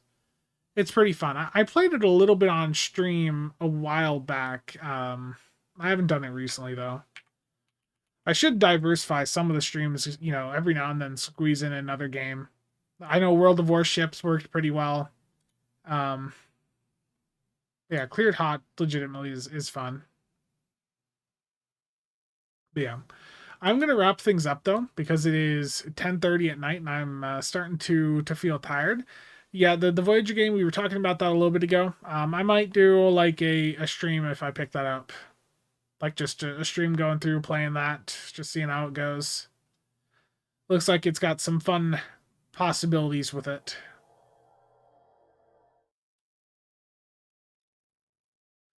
pretty fun. I played it a little bit on stream a while back. I haven't done it recently though. I should diversify some of the streams, every now and then squeeze in another game. I know World of Warships worked pretty well. Yeah, Cleared Hot legitimately is fun. But yeah. I'm gonna wrap things up though because it is 10:30 at night and I'm starting to feel tired. Yeah, the Voyager game, we were talking about that a little bit ago. I might do like a stream if I pick that up, like just a stream going through playing that, just seeing how it goes. Looks like it's got some fun possibilities with it.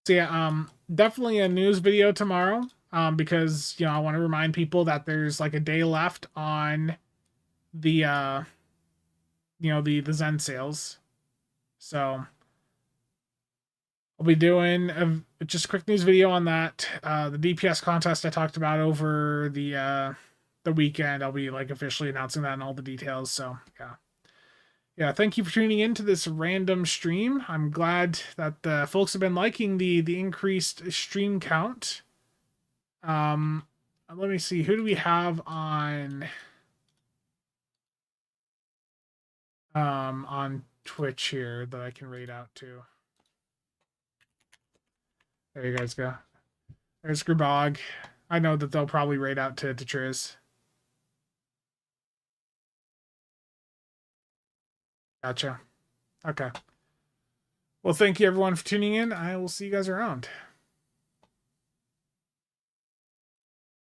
So yeah, definitely a news video tomorrow. Because I want to remind people that there's like a day left on the the Zen sales. So I'll be doing just a quick news video on that. The DPS contest I talked about over the weekend. I'll be like officially announcing that and all the details. So yeah. Thank you for tuning in to this random stream. I'm glad that the folks have been liking the increased stream count. Let me see. Who do we have on Twitch here that I can raid out to? There you guys go. There's Grubog. I know that they'll probably raid out to Triz. Gotcha. Okay. Well, thank you everyone for tuning in. I will see you guys around.